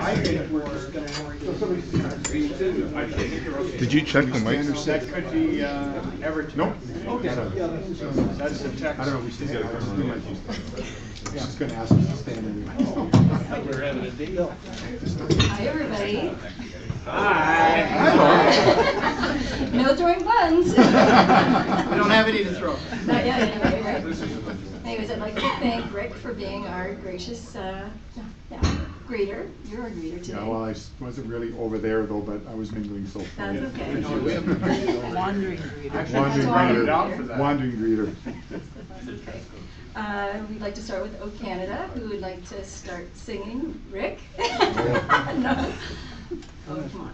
I think we're just going to Did you check the mic? That could be Everton. Nope. Okay. That's the text. I don't know. We still got to come. Yeah, I was going to ask you to stand anyway. We're having a deal. Hi, everybody. Hi. No throwing buns. We don't have any to throw. Not yet, anyway, right? Anyways, I'd like to thank Rick for being our gracious greeter. You're a greeter today. Yeah, well, I wasn't really over there though, but I was mingling so far. That's okay. Wandering greeter. Wandering greeter. That's okay. We'd like to start with O Canada. Who would like to start singing? Rick? No? Oh, come on.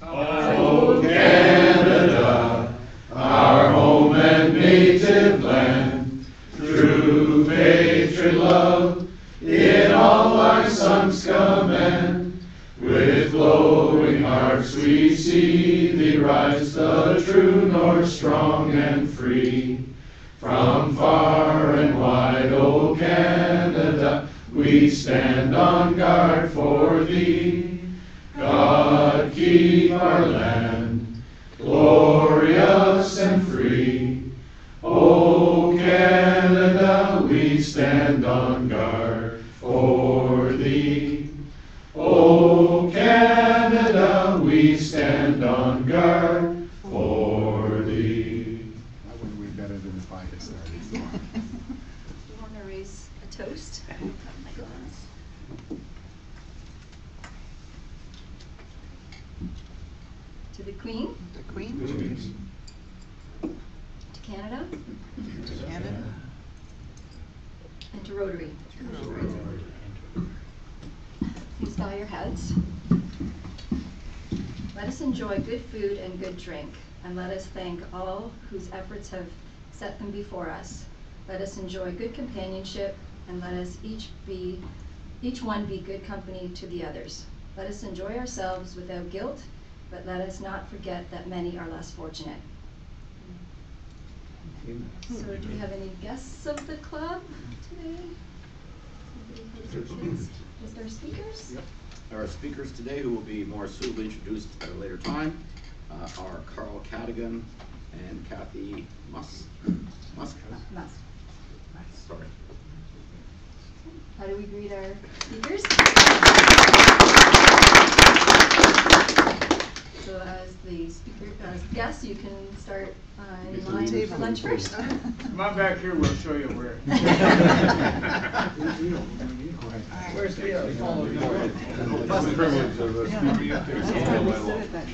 O Canada, our home and native land, through patriot love, in all our sons command. With glowing hearts we see thee rise, the true north, strong and free. From far and wide, O Canada, we stand on guard for thee. God keep our land, glorious and free. O Canada, we stand on guard for thee. O Canada, we stand on guard for thee. That went way better than if I had started. Do you want to raise a toast? To the Queen? The Queen? To Canada? To Canada? And to Rotary. Please bow your heads. Let us enjoy good food and good drink, and let us thank all whose efforts have set them before us. Let us enjoy good companionship, and let us each one be good company to the others. Let us enjoy ourselves without guilt, but let us not forget that many are less fortunate. So do we have any guests of the club today? Just our speakers? Yep. Our speakers today, who will be more suitably introduced at a later time, are Carl Cadogan and Kathy Musk. Sorry. How do we greet our speakers? So as the guests, you can start in line for lunch first. Come on back here, we'll show you where. Where's Leo? That's the privilege of us. I like that.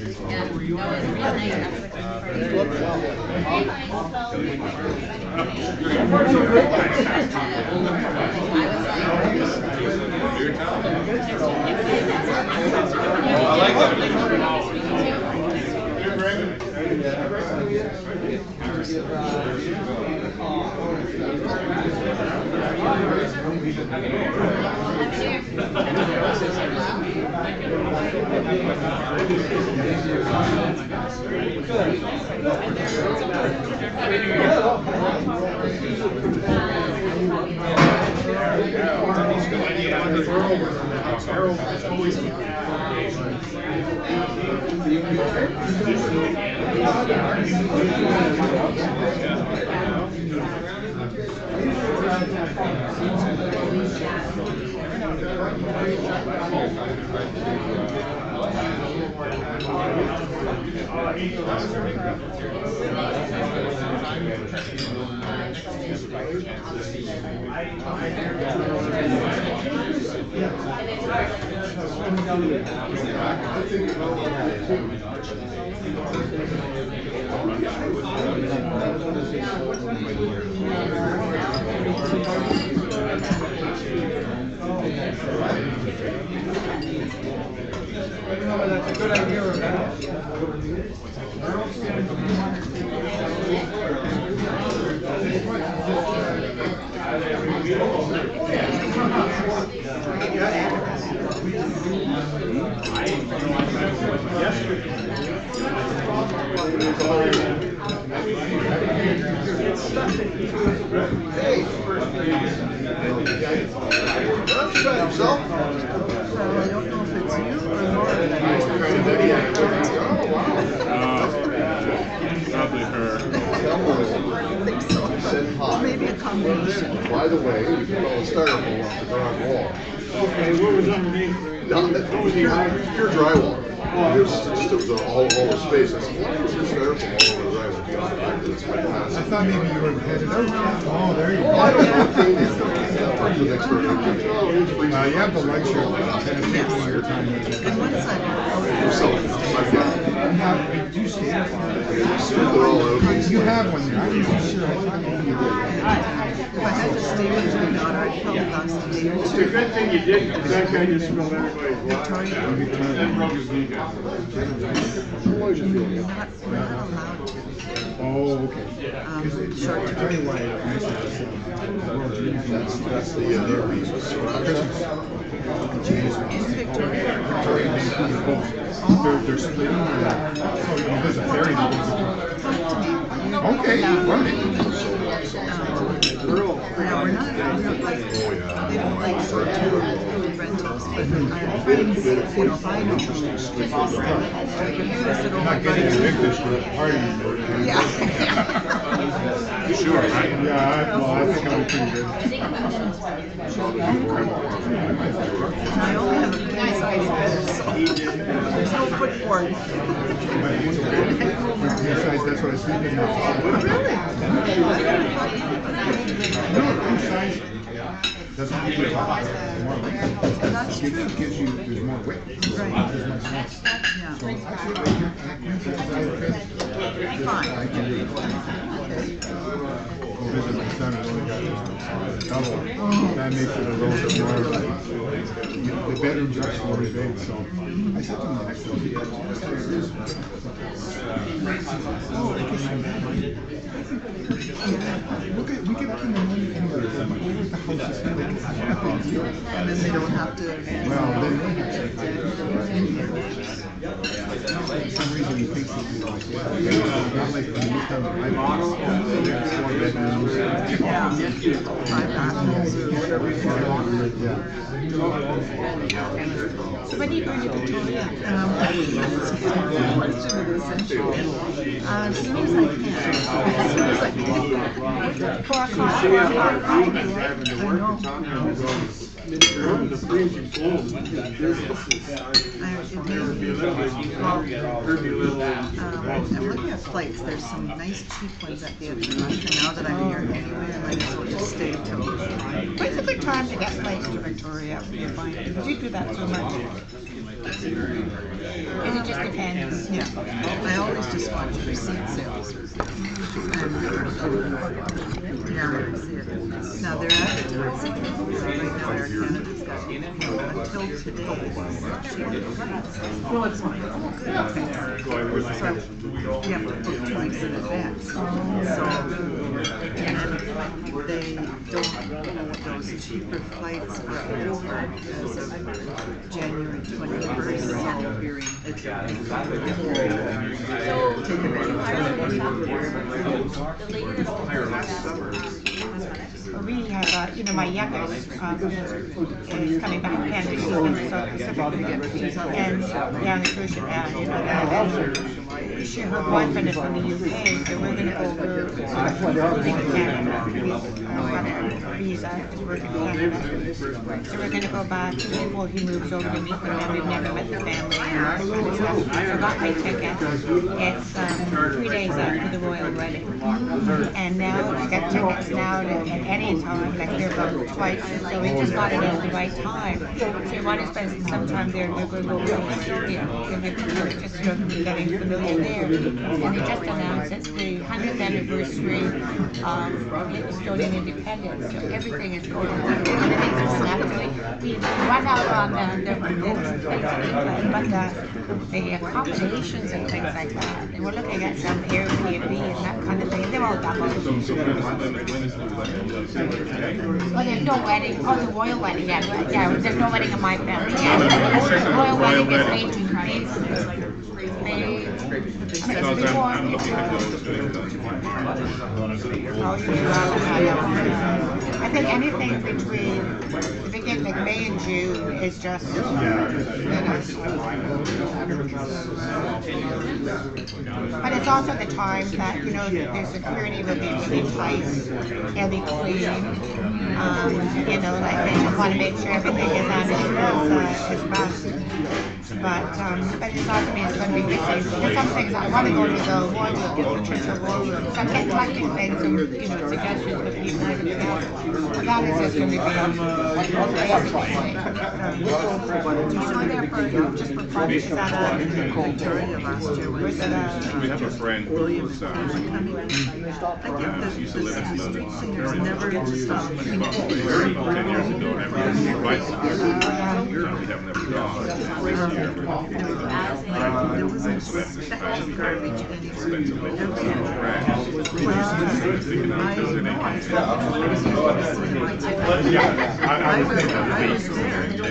That's a good idea. I don't know if way, you can roll a styrofoam off the ground wall. Okay, what was underneath? No, that was pure drywall. It was just, it was a whole space. I said, why is there styrofoam all over the driveway? I thought maybe you were headed out. Oh, there you go. Oh, I don't know. The next door. You have the light shirt, and it takes your time. And what is that? So, Do you skate? they're all out. You have one there. I'm not sure. I thought maybe you did. If I had to stay with my daughter, I'd probably lost the day or It's a two. good thing you didn't, because that guy just spilled everybody's water. Victoria, That broke his knee down. Why did you feel we're not allowed to. Oh, okay. Short I'll tell you why. that's the reason. in Victoria. They're splitting. There's a ferry that goes across. Talk to me. Okay, right. Now, we're not like, they don't like short-term rentals, but I have friends, you know, if I know, I could use it I'm over not getting evicted for the party. Yeah. Sure, right? Yeah, well, I think I'll be pretty good. And I only have a queen-size bed, so there's no footboard. But it's okay. Besides, that's what I sleep in now. No, queen size doesn't give you more weight. That's true. It gives you, there's more weight. Right. There's more space. Yeah. So actually, right here, queen size, Fine. I can do it. Go visit my son who only got this double. That makes it a little bit more, the bedroom's actually very big, so I said to him the next one. Look at, we get up in the morning anyway, the house is like, it's not a big deal. And then they don't have to. Well, then, for some reason he thinks that we like, yeah, not like when you look down the model, four bedrooms. Yeah. 5 bathrooms or whatever. Yeah. So when are you going to Victoria? Question is essential. As soon as I can. As soon as I can. 4 o'clock. Driving to work, it's on there. The freezing cold, I'm looking at flights. There's some nice cheap ones at the end of the month, and now that I'm here anyway, I might as well just stay till. When's a good time to get flights to Victoria? You do that so much. It just depends. Yeah, I always just watch receipt sales. And, yeah, I see it. Now they're advertising. Right now, Air Canada's got until today. Well, it's fine. So you have to book 2 weeks in advance. So they don't hold those cheaper flights for over as of January 21st. So it's take We have, my youngest is coming back from Canada, she's been so and down the cruise ship, her boyfriend is from the UK, so we're going to go over, moving to Canada. We've got a visa, because we're in Canada. So we're going to go back before he moves over to meet them, and we've never met the family. So I got my ticket. It's 3 days after the royal wedding. And now we got tickets now at any time, like here about twice. So we just got it at the right time. So we want to spend some time there, and we're going to go and we're just getting familiar there. And they just announced it's the 100th anniversary of Estonian independence. So everything is going on. Everything's snappily. We run out on the accommodations and things like that. And we're looking at some Airbnb and that kind of thing. They're all double. Well, there's no wedding. Oh, the royal wedding. Yeah, there's no wedding in my family. Yeah. Royal wedding is May 2nd. I'm looking at those I think anything between the beginning, like May and June, is just, but it's also the time that, their security will be really tight, they'll be clean, they just want to make sure everything is on as best. But it doesn't mean it's going to be busy. There's some things I want to go to the war room, so I'm getting collecting things and, suggestions for people to do. But that is just going to be just for projects that we have a friend who was, she used to live in London. Never stop. 10 years ago, and every year she writes we have never gone. There was a stack of garbage anywhere. I was there. And I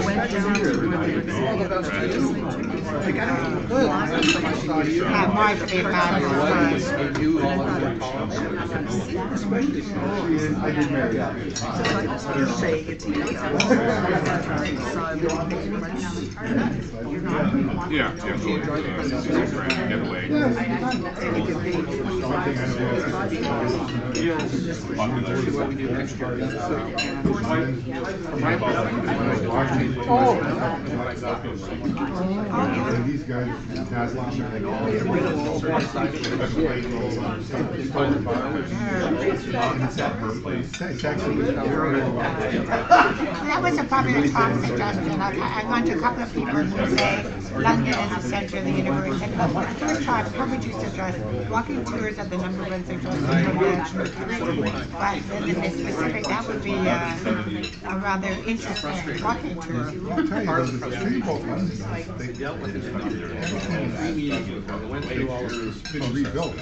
went down to my favorite Yeah, get away. These guys pass on that was a popular talk suggestion. I've gone to a couple of people who say London is the center of the universe. And first time, how would you suggest walking tours of the number one suggestion from but in the specific, that would be a rather interesting walking tour. I'll tell you, the city called London, they dealt with it. It's been rebuilt.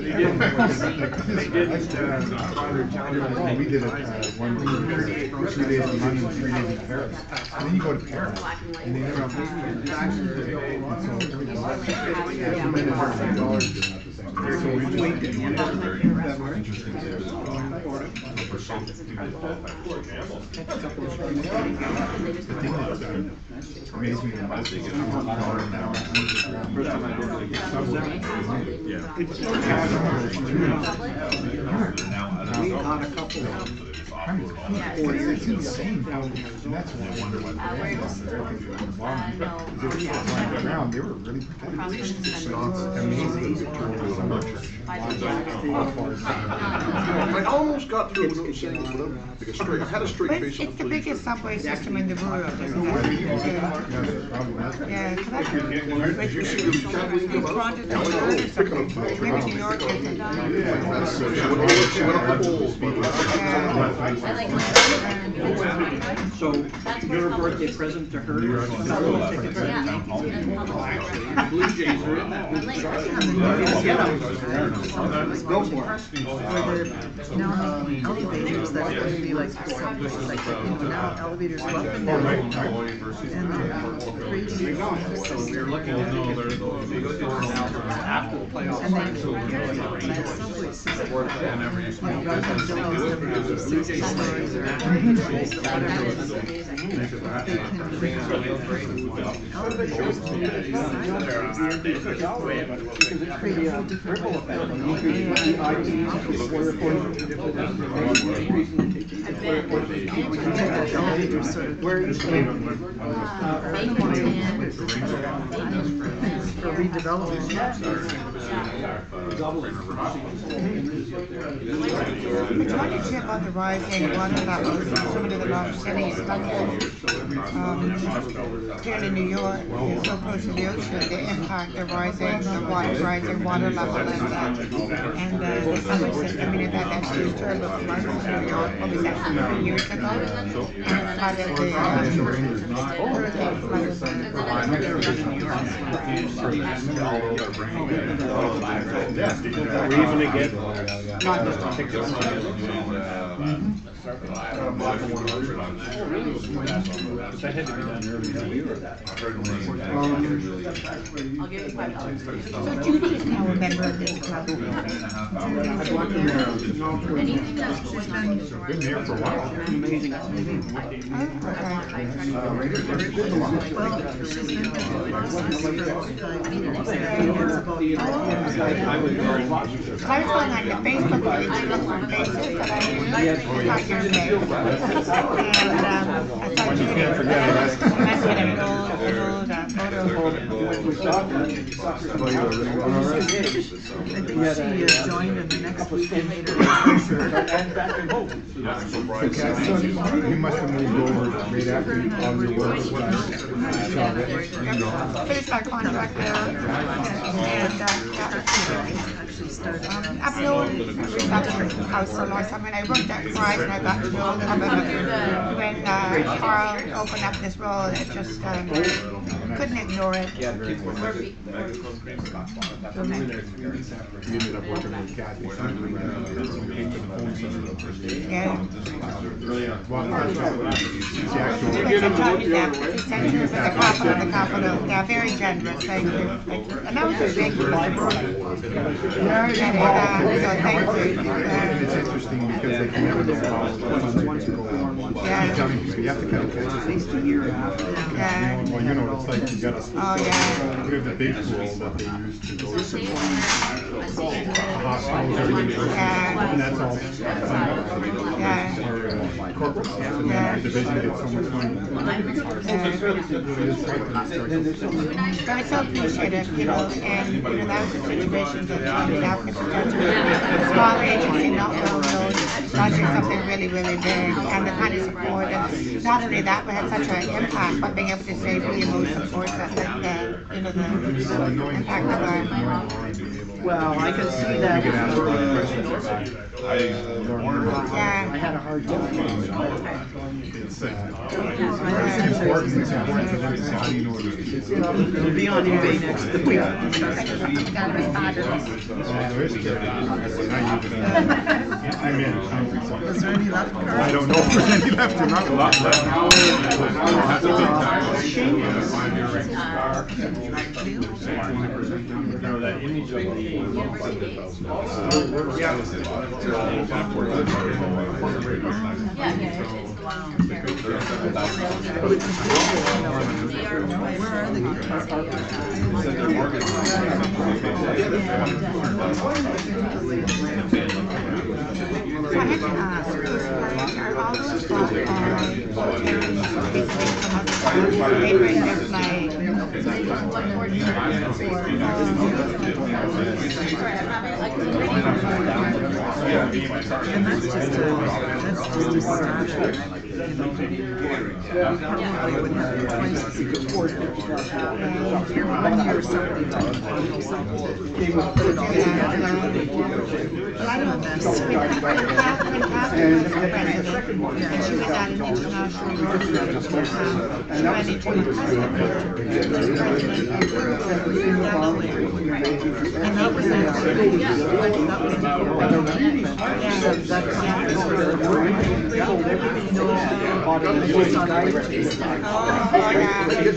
We did it 3 days in London, 3 days in Paris. And then you go to Paris, and they never have amazes me the most they get $1 an hour. It's insane how, and that's what I wonder why they were really protected. It's amazing. I almost got through without saying it, like a straight. I had a straight But face. it's the biggest subway system in the world, isn't it? Yeah, because that's maybe New York has So, your birthday present to her? Blue Jays are in that. Go for it. Now making elevators that are going to be like subways, like now elevators go up and down. And crazy. So we're looking at after the playoffs. And then that subway system. Like rather than building them 60 stories or 80 stories or whatever it is, they can bring elevators to the create a whole different way of Where are you staying? for redevelopment. What did you say about the rising water levels in some of the large cities, London, here in New York, so close to the ocean, the impact of rising water level and the subway system, that's disturbed with London, New York, what was that, 3 years ago? And part of the hurricane flooded We're even to get, not just a ticket. That had to be done earlier. So Judy is now a member of this club. Been here for a while. Amazing. Oh, I was very much. I was going on the Facebook page to look for faces that I knew. I thought your name. And I thought you Can't forget it. must get an old photo. She joined in the next weekend later. He must have moved over right after all your work was done. Finished my contract there. And Actually started. I've known that house for a long time. When I worked at Price and I got to know when Carl opened up this role, it just couldn't ignore it. You ended up working with Kathy. Yeah. She's the actual. The capital. They're very generous. Thank you. And that was a big so thank you. And it's interesting because they can never know how funds go. Yeah. You have to kind of catch at least a year after. Yeah. Well, you know, it's like you got to. Oh, yeah. We have the big pool that they use to go to hospitals or universities. Yeah. And that's all. Yeah. Corporate stuff. And then Yeah. the division gets so much money. But it's so appreciative, you know, and you know, that was the situation that started out with the small agency, not well known, launching something really, really big, and the kind of support, and not only that, but had such an impact, but being able to say really emotional support that, you know, the impact of that. Well, I can see that. I Yeah. had a hard time. It's important for them to say, how do you know It'll be on eBay next week. Gotta be fabulous. I'm in. Is there any left, Carl? I don't know if there's any left or not. A lot left. That's a big time. That image of Where are the So I had to ask, are all those bought on they bring their flag? And that's just a start. Probably wouldn't have twice as good. If 1 year somebody did something, put it all together. Well, I don't know. When Catherine was the president, and she was at an international Rotary, she went into the president. And that was actually, that was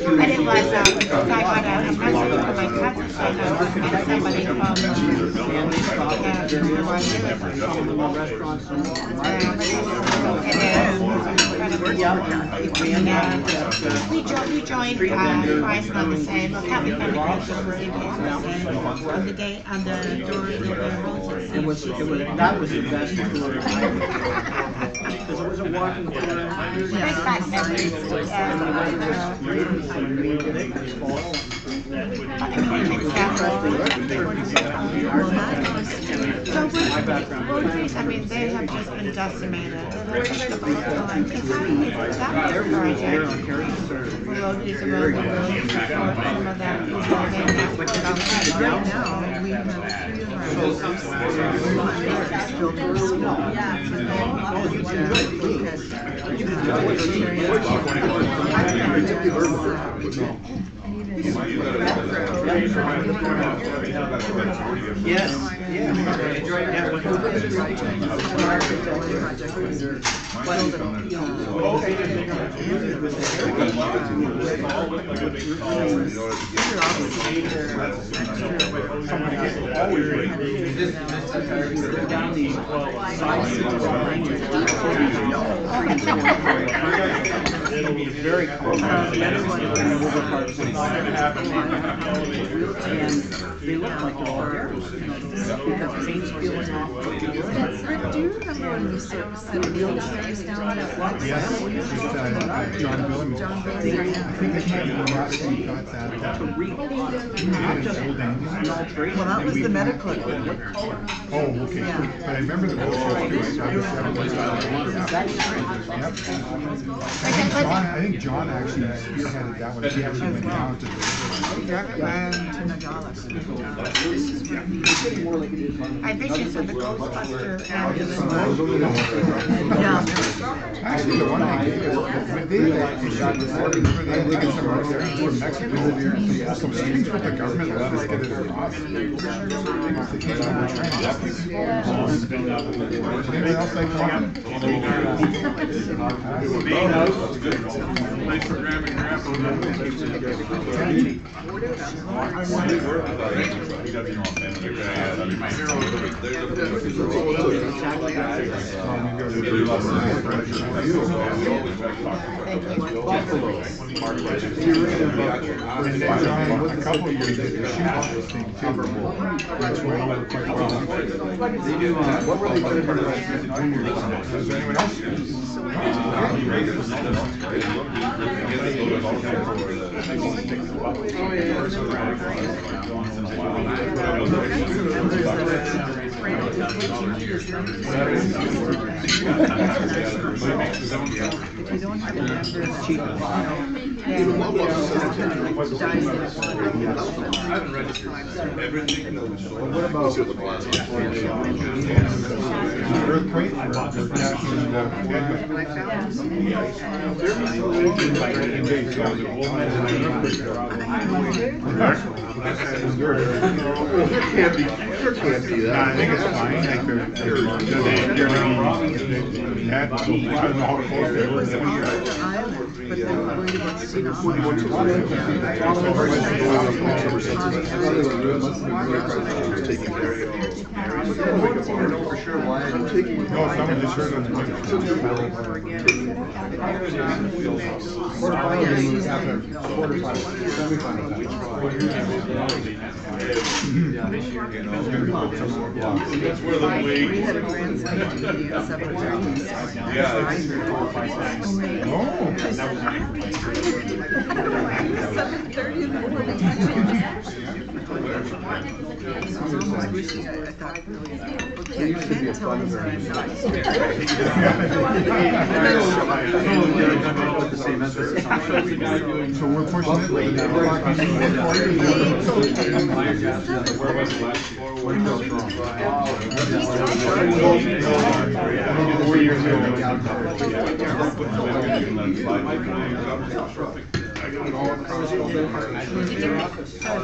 And it was, so I got a present for my cousin, so I know somebody from, we joined Price on the same, well, Kathy on the day, on the door, That was the best. Because it was a walking tour. So Rotaries, I mean, they have just been decimated. They're just a full time. Because that was a project for Rotaries around the world to support some of that people they met with about right now, we have 3 of our houses still doing small. Yes, yeah. It'll be very cold. And they look like they're all here. Because paint's peeling off. Rick, do you remember when you set wheelchairs down at Westmount? Yes, John Billman. John Billman, I yeah. think it's maybe the last thing he got that. Well, that was the medical equipment. Oh, okay. Yeah. But I remember the wheelchairs too. I think John actually spearheaded that one. He actually went down to To Nogales. I bet you said the Ghostbuster ambulance. Yeah. Actually, the one I gave is they had taken some of their tour Mexico, some streets with the government let us get it across. Anything else like that? Thanks for grabbing And then John, a couple of years did the shoot off this thing too. Which went over quite well. What were they doing for the rest of the juniors? Is there anyone else? If you don't have a member, it's cheap. What about the plaza? Earthquake or There can't be that. I think it's fine. Like they're I don't know how close they were. But they're worried about tsunami. No, someone just heard on We had a grandson meeting at 7:30. Oh. 7:30 in the morning. I was almost wishing I thought, okay, you can't tell me that I'm not. So we're pushing it. Where was the last floor? 4 years ago.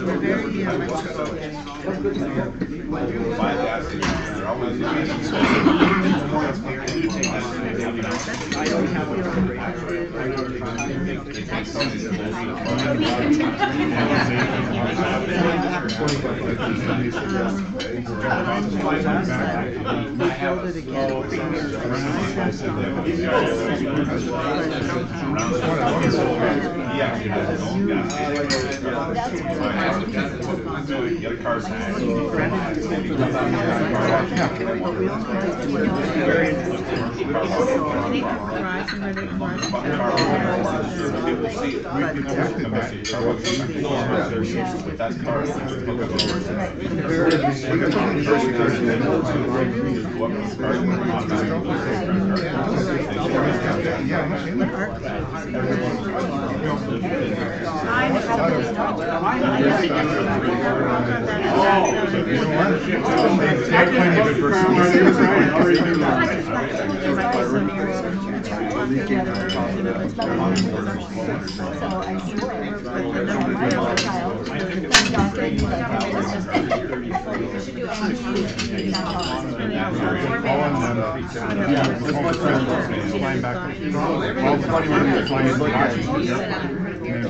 We're very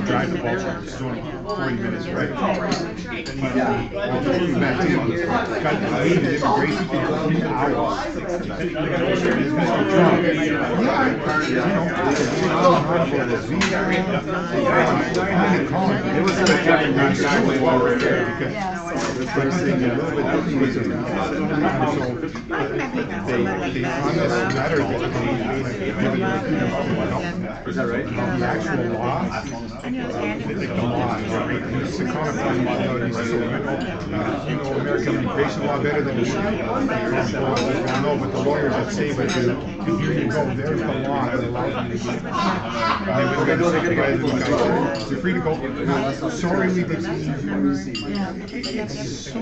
Drive the ball truck, it's doing 40 minutes, right? Got the lead in immigration for 3 hours. Is that right? The actual law. American immigration law better than the I know, but the lawyers that say, but here you go, there's the law that allows you to do it. You're free to go. Sorry we did it's so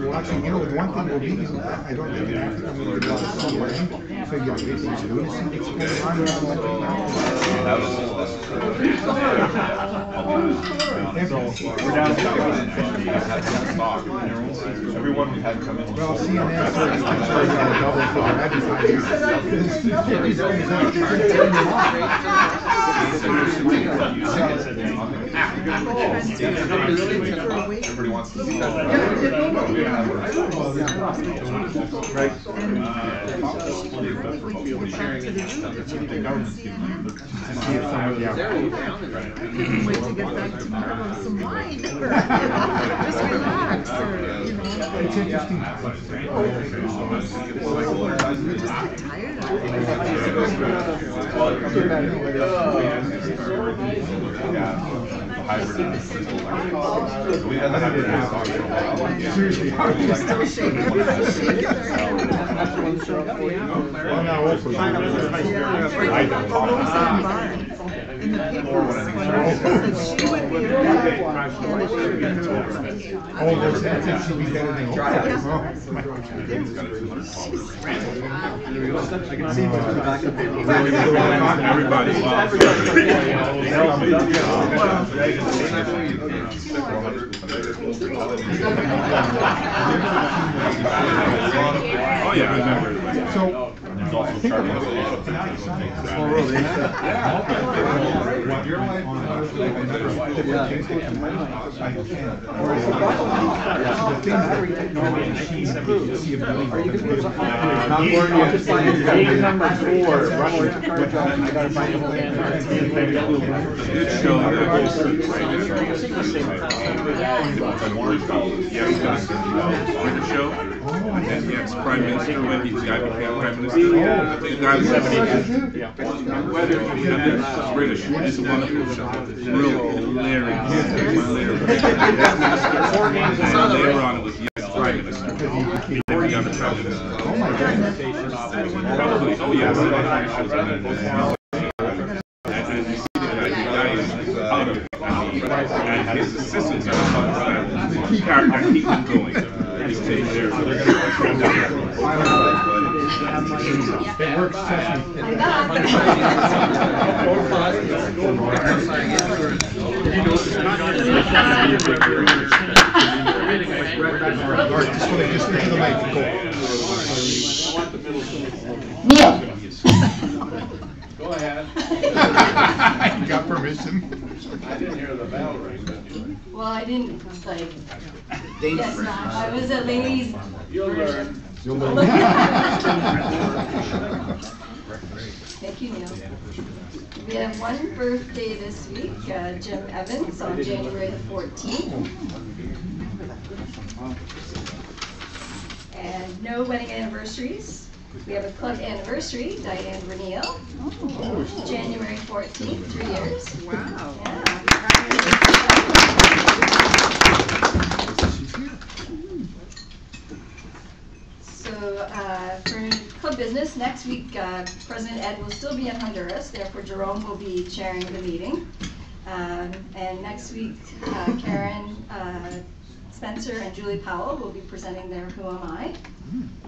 watching, you know, the one thing will be, I don't think it happens, I'm going to go somewhere, figure out if it's lunacy that's going on. Everyone we had come in. Well, CNN says double for advertising. Everybody wants to see that. Right. Wait to get back tomorrow with some wine. Just relax. It's interesting. You just get tired of Seriously, how do you still shaking? Everybody's shaking their hand. Well, now, hopefully. I don't. In the papers, that she would be a better candidate. Oh, there's that should be better than I can see him in the back of the paper. Everybody oh yeah, I remember. So, there's also Charlie. oh, really? And the ex-prime minister, when he was prime minister, I think the guy was 78. British. It's a wonderful show. Real hilarious. And later on, it was the ex-prime minister. Then he got the prime minister. Oh my goodness. Probably. Oh yeah. And you see the guy is out of it. And his assistants are keep him going. He's staying there. So they're going to turn down. It works, trust me. Just into the mic. Neil. Go ahead. You got permission? I didn't hear the bell ring. Well, I didn't, yes, I was a lady's. You'll learn. You'll learn. Thank you, Neil. We have one birthday this week, Jim Evans on January the 14th. And no wedding anniversaries. We have a club anniversary, Diane Verneal. January 14th, 3 years. Wow. Yeah. So for club business. Next week, President Ed will still be in Honduras, therefore Jerome will be chairing the meeting. And next week, Karen, Spencer, and Julie Powell will be presenting their Who Am I?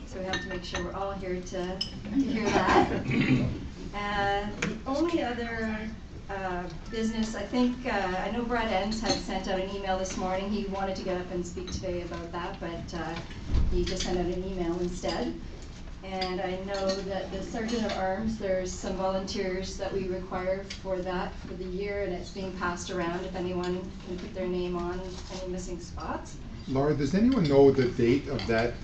So we have to make sure we're all here to hear that. The only other business, I think, I know Brad Enns had sent out an email this morning. He wanted to get up and speak today about that, but he just sent out an email instead. And I know that the Sergeant of Arms, there's some volunteers that we require for that for the year, and it's being passed around if anyone can put their name on any missing spots. Laura, does anyone know the date of that?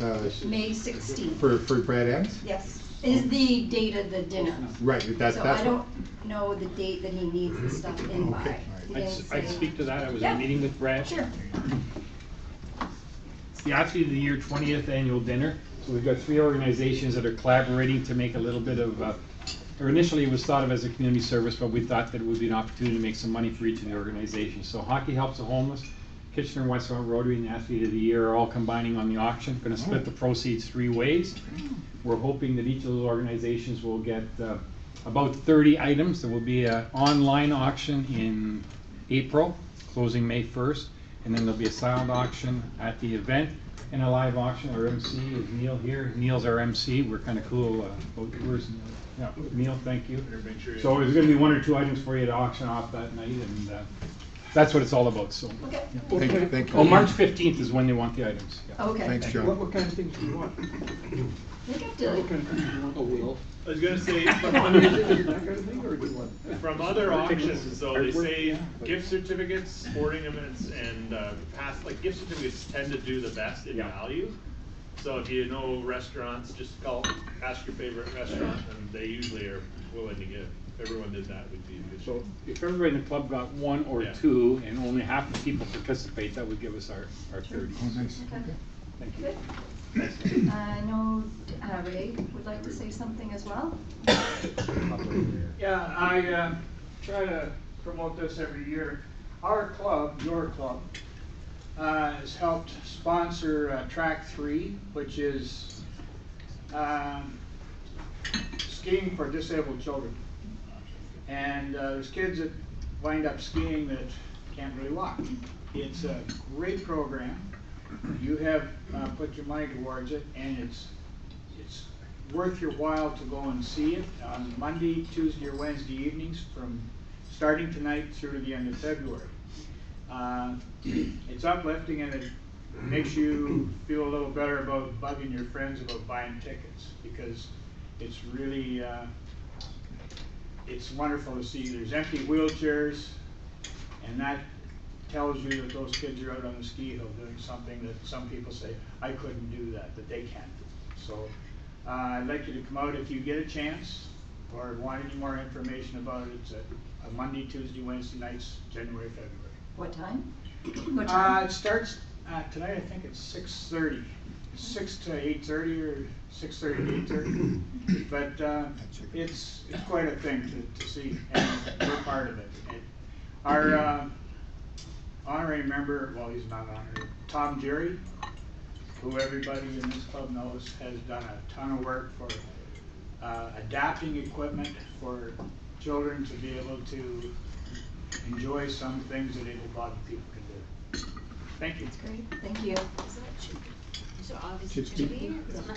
May 16th. For Brad Enns? Yes, is the date of the dinner. Right, that's I don't know the date that he needs the stuff in by. He didn't I'd say. speak to that. I was in Yeah. a meeting with Brad. Sure. It's the actually the year 20th annual dinner. So we've got 3 organizations that are collaborating to make a little bit of, or initially it was thought of as a community service, but we thought that it would be an opportunity to make some money for each of the organizations. So Hockey Helps the Homeless, Kitchener and Westmount Rotary, and Athlete of the Year are all combining on the auction. Going to split the proceeds 3 ways. We're hoping that each of those organizations will get about 30 items. There will be an online auction in April, closing May 1st, and then there'll be a silent auction at the event and a live auction. Our MC is Neil here. Neil's our MC. We're kind of cool. Where's Neil? Yeah, Neil, thank you. So there's going to be 1 or 2 items for you to auction off that night, and that's what it's all about. So. Okay. Thank you. Oh, March 15th is when they want the items. Yeah. Okay. Thanks, John. What kind of things do you want? Look up Dilly. A wheel. I was gonna say, That kind of thing, or do you want? from other auctions, so they say gift certificates, sporting events, and past, like gift certificates tend to do the best in value. So if you know restaurants, just ask your favorite restaurant, and they usually are willing to give. If everyone did that, would be a good. So if everybody in the club got 1 or 2, and only half the people participate, that would give us our 30. Oh, nice. Okay. Thank you. Good. I know Ray would like to say something as well. Yeah, I try to promote this every year. Our club, your club, has helped sponsor Track 3, which is skiing for disabled children. And there's kids that wind up skiing that can't really walk. It's a great program. You have put your money towards it, and it's worth your while to go and see it on Monday, Tuesday, or Wednesday evenings from starting tonight through to the end of February. It's uplifting, and it makes you feel a little better about bugging your friends about buying tickets, because it's really it's wonderful to see. There's empty wheelchairs, and that tells you that those kids are out on the ski hill doing something that some people say, I couldn't do that they can't do. So I'd like you to come out if you get a chance, or want any more information about it. It's a Monday, Tuesday, Wednesday nights, January, February. What time? What time? It starts tonight. I think it's 6:30, 6 to 8:30, or 6:30 to 8:30. But it's quite a thing to see, and we're part of it. Our honorary member, well, he's not honorary, Tom Jerry, who everybody in this club knows, has done a ton of work for adapting equipment for children to be able to enjoy some things that able-bodied people can do. Thank you. That's great. Thank you. So August 2,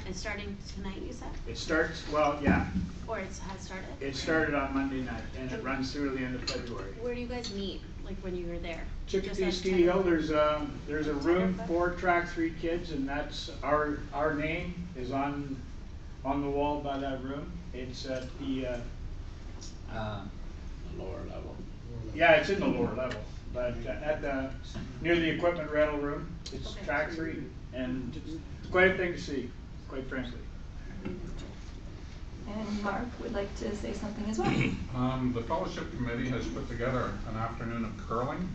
it's starting tonight, you said? It starts, well, yeah. Or it has started? It started on Monday night, and it runs through to the end of February. Where do you guys meet, like when you were there? Chickadee Ski Hill, there's a room for Track 3 kids, and that's our name is on the wall by that room. It's at the lower level. Yeah, it's in the lower level, but at the near the equipment rental room, it's Track 3, and it's quite a thing to see, quite frankly. And Mark would like to say something as well. The Fellowship Committee has put together an afternoon of curling,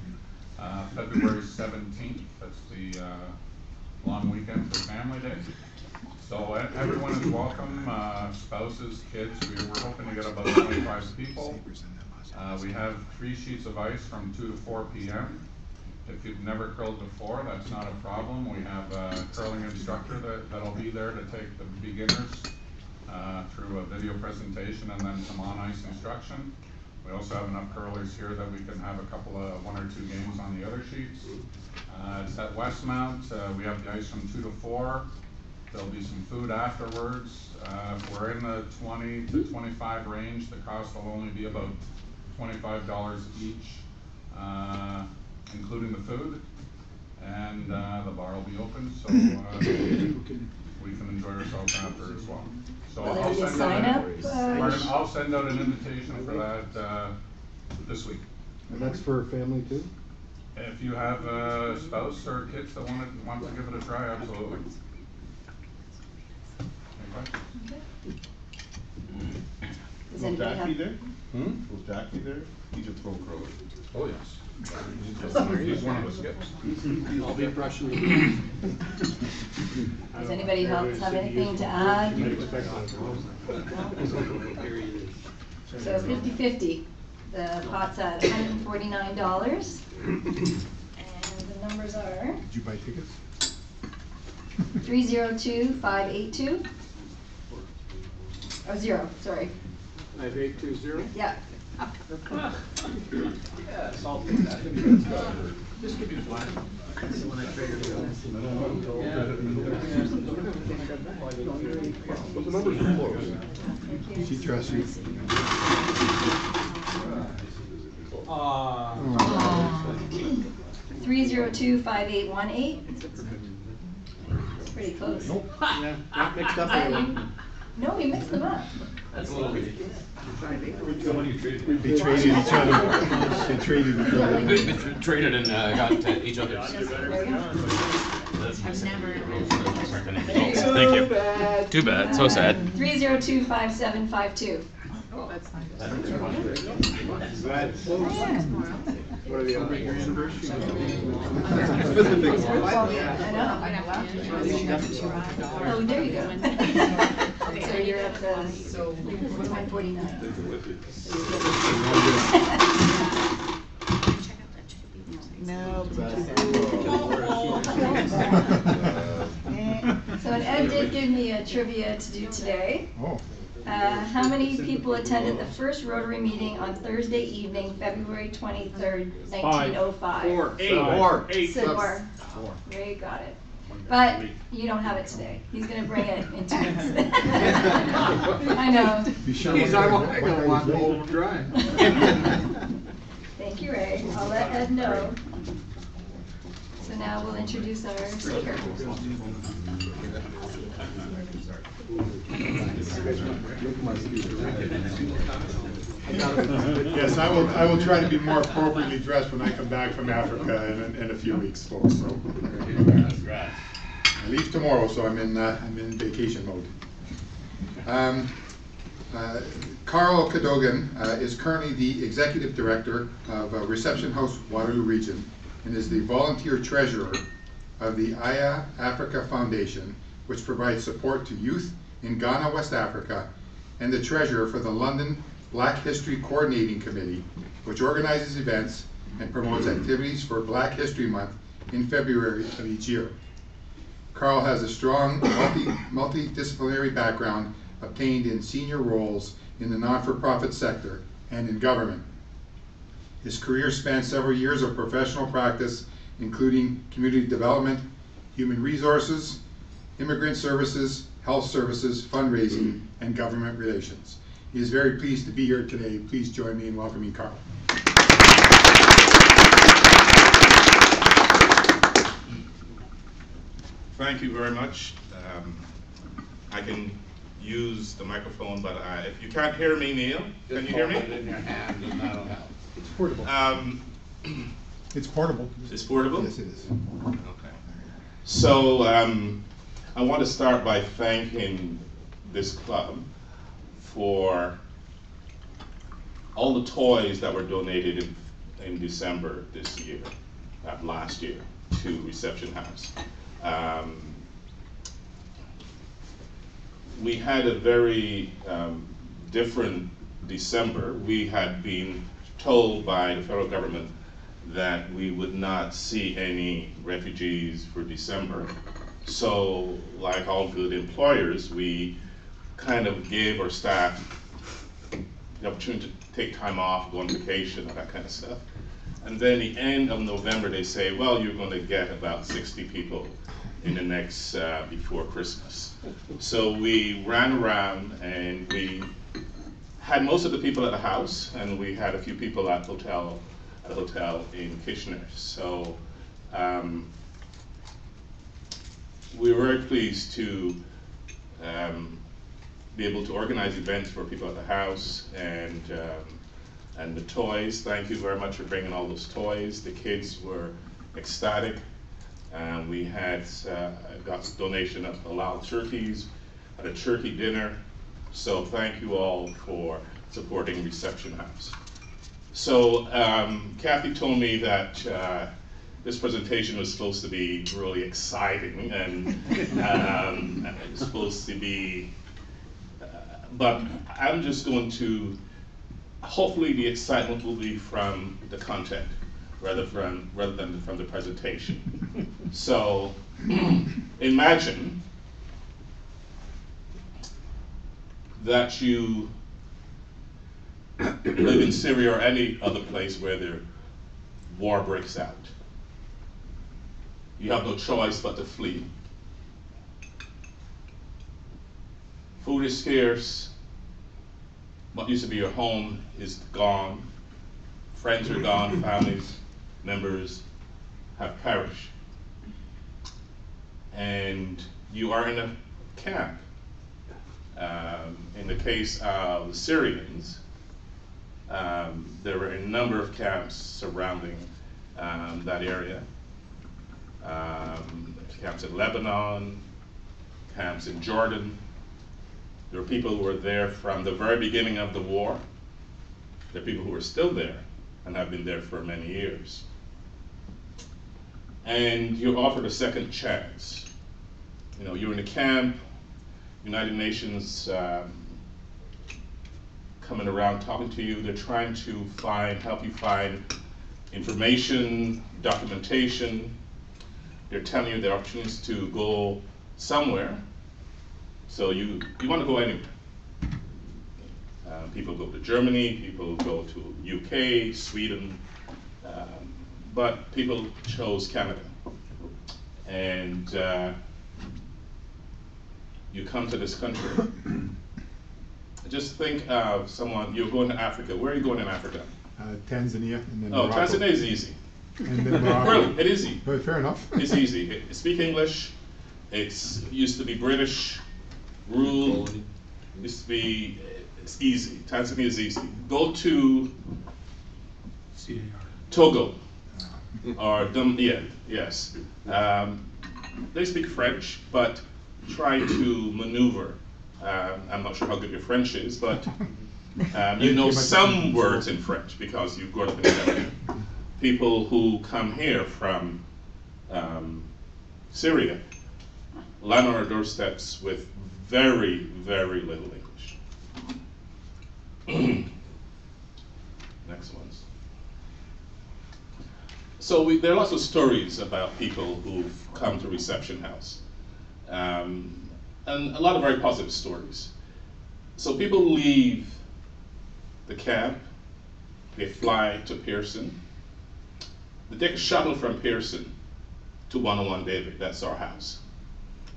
February 17th. That's the long weekend for Family Day. So everyone is welcome, spouses, kids. We're hoping to get about 25 people. We have 3 sheets of ice from 2 to 4 p.m. If you've never curled before, that's not a problem. We have a curling instructor that'll be there to take the beginners through a video presentation and then some on-ice instruction. We also have enough curlers here that we can have a couple of 1 or 2 games on the other sheets. It's at Westmount. We have the ice from 2 to 4. There'll be some food afterwards. If we're in the 20 to 25 range, the cost will only be about $25 each, including the food. And the bar will be open, so we can enjoy ourselves after as well. So Will there be a sign-up? I'll send out an invitation for that this week. And that's for family too? If you have a spouse or kids that want to give it a try, absolutely. Any questions? Does anybody have? there? Was Jackie there? He's a pro curler. Oh, yes. He's one of the skips. I'll be brushing you. Does anybody else have anything to add? So 50-50. The pot's at $149. And the numbers are Did you buy tickets? 302-582. Oh, 0, sorry. 5820? Yeah. Yeah, salty. Just give me flat. When I trigger But the numbers are close. She trusts you. 302-5818. It's pretty close. Nope. Yeah, not mixed up anymore. No, we mixed them up. That's a little bit. They traded each other. They traded each other. We traded and got each other's. There you go. I've never. Thank you. Too bad. So sad. 302-5752. That's not What are the other university? Oh, there you go. So you're at the 149. No. So Ed did give me a trivia to do today. Oh. How many people attended the first Rotary meeting on Thursday evening, February 23rd, 1905? 4. 8. So 4. Ray got it. But you don't have it today. He's going to bring it in 2 weeks. I know. He's not going to want to hold him dry. Thank you, Ray. I'll let Ed know. So now we'll introduce our speaker. Yes, I will try to be more appropriately dressed when I come back from Africa in a few weeks, folks. So I leave tomorrow, so I'm in vacation mode. Carl Cadogan is currently the executive director of Reception House Waterloo Region and is the volunteer treasurer of the Aya Africa Foundation, which provides support to youth in Ghana, West Africa, and the treasurer for the London Black History Coordinating Committee, which organizes events and promotes activities for Black History Month in February of each year. Carl has a strong multidisciplinary background obtained in senior roles in the non-for-profit sector and in government. His career spans several years of professional practice, including community development, human resources, immigrant services, health services, fundraising, and government relations. He is very pleased to be here today. Please join me in welcoming Carl. Thank you very much. I can use the microphone, but if you can't hear me, Neil, can you hear me? Hold it in your hand and that'll help. It's portable. It's portable. It's portable? Yes, it is. Okay. So I want to start by thanking this club for all the toys that were donated in December this year, last year, to Reception House. We had a very different December. We had been told by the federal government that we would not see any refugees for December. So, like all good employers, we kind of gave our staff the opportunity to take time off, go on vacation, and that kind of stuff. And then the end of November, they say, well, you're going to get about 60 people in the next, before Christmas. So we ran around and we had most of the people at the house, and we had a few people at a hotel in Kitchener. So we were very pleased to be able to organize events for people at the house, and the toys. Thank you very much for bringing all those toys. The kids were ecstatic. We had got a donation of halal turkeys at a turkey dinner. So thank you all for supporting Reception House. So Kathy told me that this presentation was supposed to be really exciting, and it's supposed to be, but I'm just going to, hopefully the excitement will be from the content rather than from the presentation. So imagine that you live in Syria or any other place where the war breaks out. You have no choice but to flee. Food is scarce. What used to be your home is gone. Friends are gone, families, members have perished. And you are in a camp. In the case of the Syrians, there were a number of camps surrounding that area. Camps in Lebanon, camps in Jordan. There were people who were there from the very beginning of the war. There are people who are still there and have been there for many years. And you're offered a second chance. You know, you're in a camp, United Nations coming around talking to you. They're trying to help you find information, documentation. They're telling you there are opportunities to go somewhere. So you want to go anywhere. People go to Germany, people go to UK, Sweden, but people chose Canada. And you come to this country. Just think of someone, you're going to Africa. Where are you going in Africa? Tanzania and then Morocco. Tanzania is easy. And then Morocco. Really, it is easy. Fair enough. It's easy. Speak English. It used to be British rule. Used to be, it's easy. Tanzania is easy. Go to Togo or yes. They speak French, but try to maneuver. I'm not sure how good your French is, but you know some words in French because you grew up in Canada. People who come here from Syria land on our doorsteps with very, very little English. Next ones. So there are lots of stories about people who've come to Reception House. And a lot of very positive stories. So people leave the camp, they fly to Pearson. They take a shuttle from Pearson to 101 David, that's our house.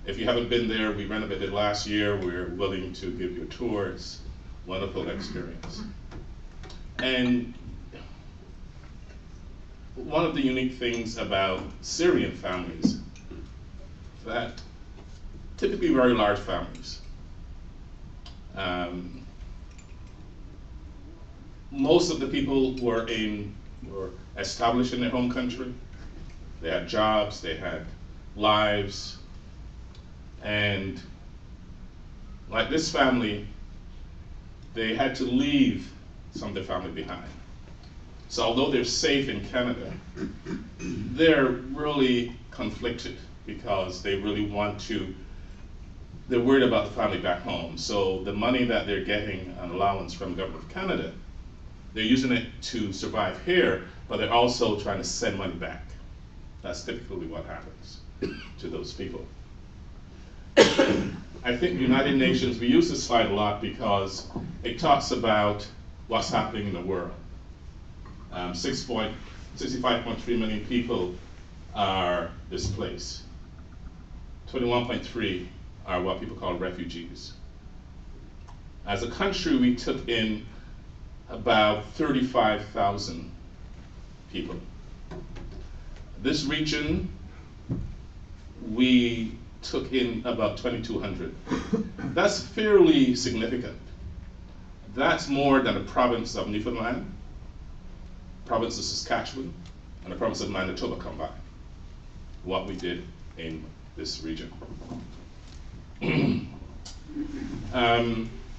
If you haven't been there, we renovated last year, we're willing to give you a tour. It's a wonderful experience. And one of the unique things about Syrian families, that typically very large families. Most of the people were established in their home country. They had jobs, they had lives, and like this family, they had to leave some of their family behind. So although they're safe in Canada, they're really conflicted because they really want to, they're worried about the family back home. So the money that they're getting an allowance from the government of Canada, they're using it to survive here, but they're also trying to send money back. That's typically what happens to those people. I think United Nations, we use this slide a lot because it talks about what's happening in the world. 65.3 million people are displaced. 21.3 are what people call refugees. As a country, we took in about 35,000 people. This region, we took in about 2,200. That's fairly significant. That's more than the province of Newfoundland, province of Saskatchewan, and the province of Manitoba combined, what we did in this region.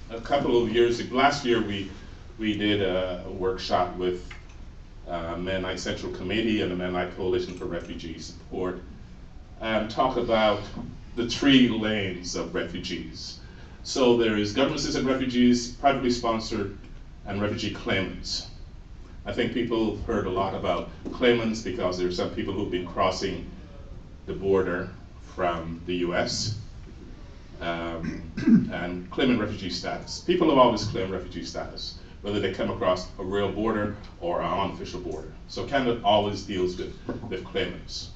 A couple of years ago, last year we did a workshop with Mennonite Central Committee and the Mennonite Coalition for Refugee Support, and talk about the 3 lanes of refugees. So there is government-assisted refugees, privately sponsored, and refugee claimants. I think people have heard a lot about claimants because there are some people who've been crossing the border from the US and claiming refugee status. People have always claimed refugee status, whether they come across a real border or an unofficial border. So Canada always deals with claimants.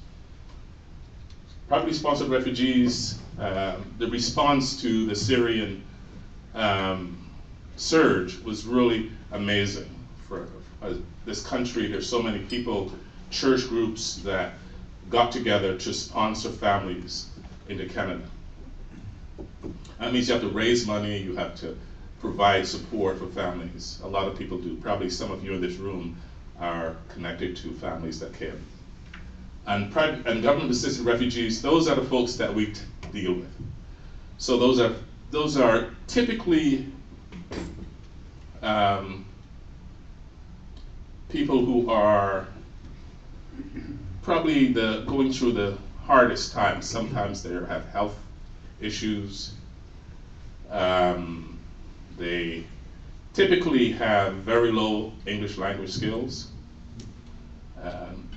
Privately sponsored refugees, the response to the Syrian surge was really amazing. For this country, there's so many people, church groups that got together to sponsor families into Canada. That means you have to raise money, you have to provide support for families. A lot of people do. Probably some of you in this room are connected to families that came. And government-assisted refugees, those are the folks that we deal with. So those are typically people who are probably going through the hardest times. Sometimes they have health issues. They typically have very low English language skills.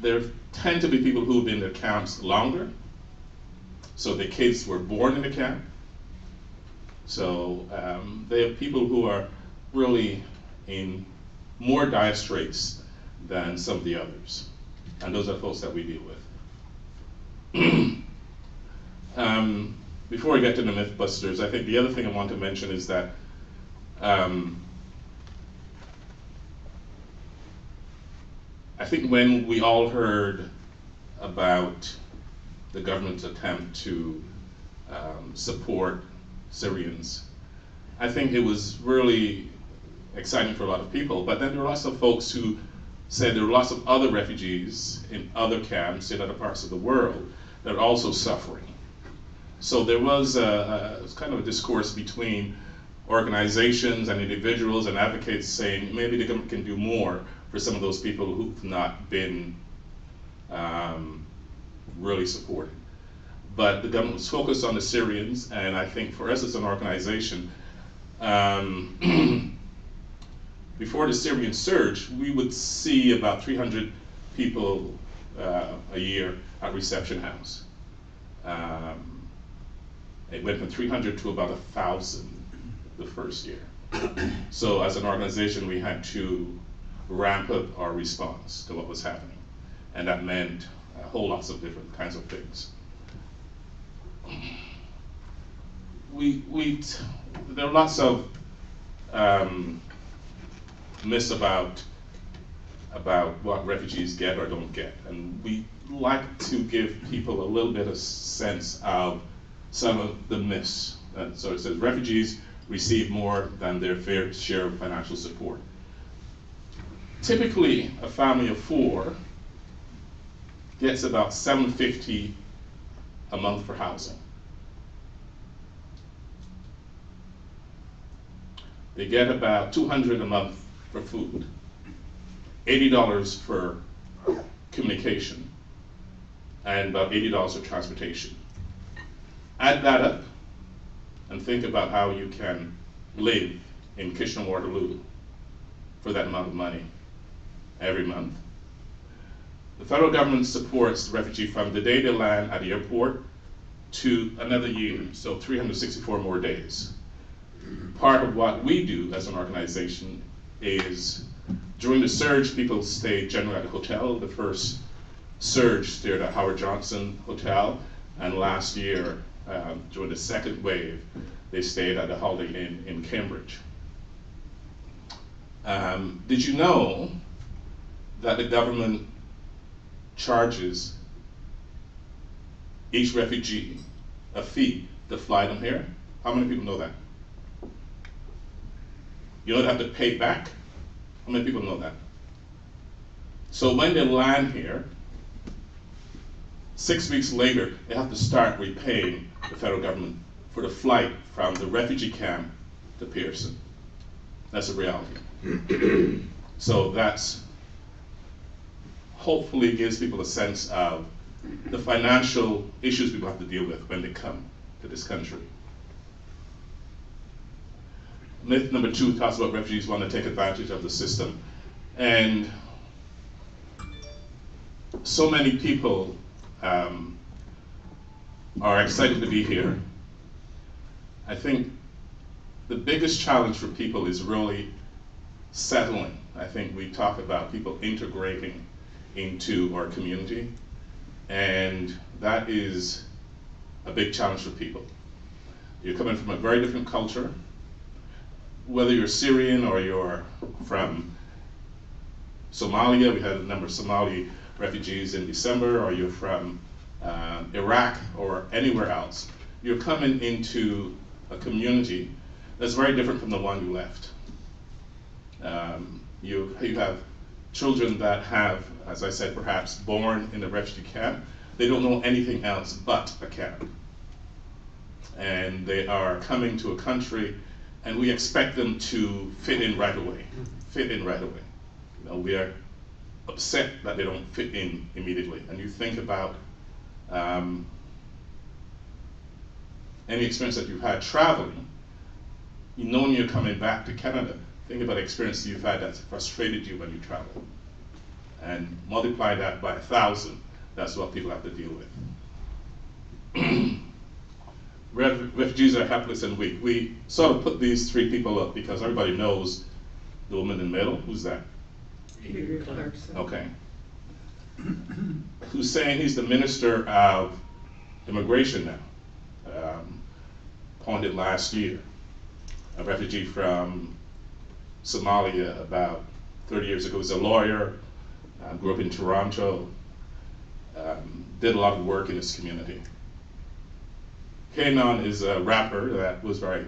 There tend to be people who've been in the camps longer. So the kids were born in the camp. So they have people who are really in more dire straits than some of the others. And those are folks that we deal with. Before we get to the Mythbusters, I think the other thing I want to mention is that I think when we all heard about the government's attempt to support Syrians, I think it was really exciting for a lot of people. But then there were lots of folks who said there were lots of other refugees in other camps in other parts of the world that are also suffering. So there was kind of a discourse between organizations and individuals and advocates saying maybe the government can do more for some of those people who've not been really supported. But the government was focused on the Syrians, and I think for us as an organization, before the Syrian surge, we would see about 300 people a year at Reception House. It went from 300 to about 1,000 the first year. So as an organization, we had to ramp up our response to what was happening. And that meant a whole lots of different kinds of things. There are lots of myths about what refugees get or don't get. And we like to give people a little bit of sense of some of the myths. So it says refugees receive more than their fair share of financial support. Typically, a family of 4 gets about $750 a month for housing. They get about $200 a month for food, $80 for communication, and about $80 for transportation. Add that up and think about how you can live in Kitchener-Waterloo for that amount of money every month. The federal government supports the refugee fund. The day they land at the airport, to another year, so 364 more days. Part of what we do as an organization is, during the surge, people stayed generally at a hotel. The first surge stayed at Howard Johnson Hotel, and last year, during the second wave, they stayed at the Holiday Inn in Cambridge. Did you know that the government charges each refugee a fee to fly them here? How many people know that? You don't have to pay back? How many people know that? So when they land here, 6 weeks later, they have to start repaying the federal government for the flight from the refugee camp to Pearson. That's a reality. So that's hopefully gives people a sense of the financial issues people have to deal with when they come to this country. Myth number 2 talks about refugees want to take advantage of the system. And so many people are excited to be here. I think the biggest challenge for people is really settling. I think we talk about people integrating into our community, and that is a big challenge for people. You're coming from a very different culture, whether you're Syrian or you're from Somalia. We had a number of Somali refugees in December, or you're from Iraq or anywhere else. You're coming into a community that's very different from the one you left. You have children that have, as I said, perhaps born in a refugee camp. They don't know anything else but a camp. And they are coming to a country, and we expect them to fit in right away. Fit in right away. You know, we are upset that they don't fit in immediately. And you think about any experience that you've had traveling, you know when you're coming back to Canada, think about experiences you've had that's frustrated you when you travel. And multiply that by 1,000, that's what people have to deal with. Refugees are helpless and weak. We sort of put these 3 people up because everybody knows the woman in the middle. Who's that? Okay. Hussein, he's the Minister of Immigration now. Appointed last year. A refugee from Somalia about 30 years ago. He's a lawyer, grew up in Toronto, did a lot of work in his community. Kanon is a rapper that was very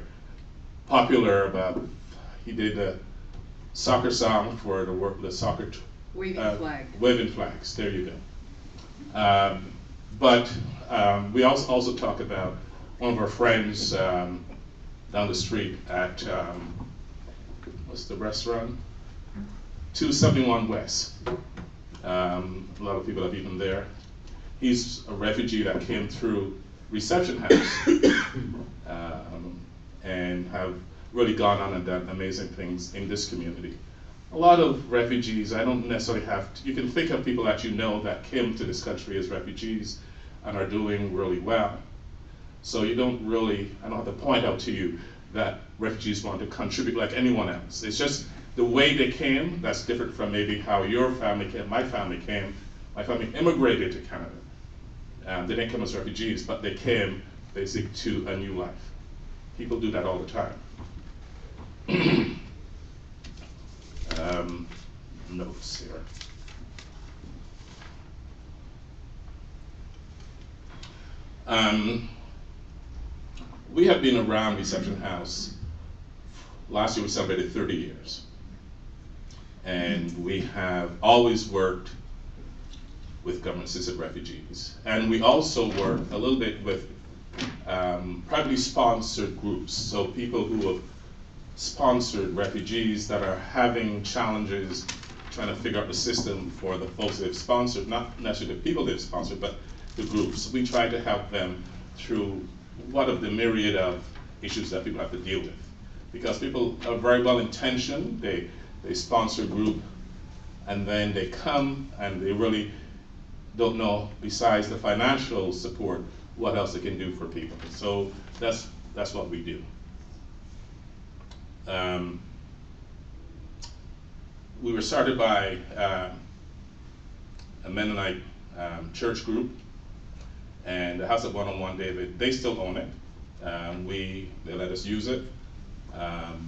popular he did a soccer song for the soccer Waving flag. Waving flags, there you go. But we also talk about one of our friends down the street at, what's the restaurant? 271 West. A lot of people have eaten there. He's a refugee that came through Reception House and have really gone on and done amazing things in this community. A lot of refugees, I don't necessarily you can think of people that you know that came to this country as refugees and are doing really well. So you don't really, I don't have to point out to you that refugees want to contribute like anyone else. It's just the way they came that's different from maybe how your family came, my family came. My family immigrated to Canada. They didn't come as refugees, but they came basically to a new life. People do that all the time. Notes here. We have been around Reception House. Last year we celebrated 30 years. And we have always worked with government-assisted refugees. And we also work a little bit with privately sponsored groups. So people who have sponsored refugees that are having challenges trying to figure out the system for the folks they've sponsored, not necessarily the people they've sponsored, but the groups. We try to help them through one of the myriad of issues that people have to deal with. Because people are very well intentioned, they sponsor a group, and then they come and they really don't know, besides the financial support, what else they can do for people. So that's what we do. We were started by a Mennonite church group, and the House of One-on-One David, they still own it. They let us use it,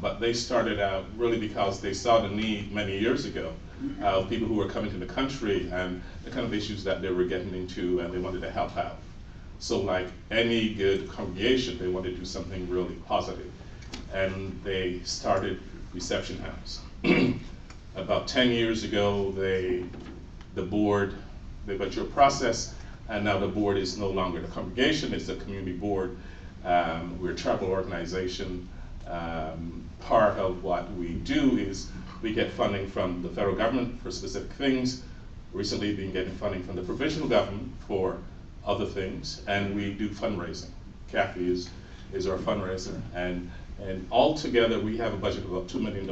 but they started out really because they saw the need many years ago of people who were coming to the country and the kind of issues that they were getting into, and they wanted to help out. So like any good congregation, they wanted to do something really positive, and they started Reception House. About 10 years ago, the board, they went through a process, and now the board is no longer the congregation, it's the community board. We're a tribal organization. Part of what we do is we get funding from the federal government for specific things. Recently been getting funding from the provincial government for other things, and we do fundraising. Kathy is our fundraiser, and altogether we have a budget of about $2 million.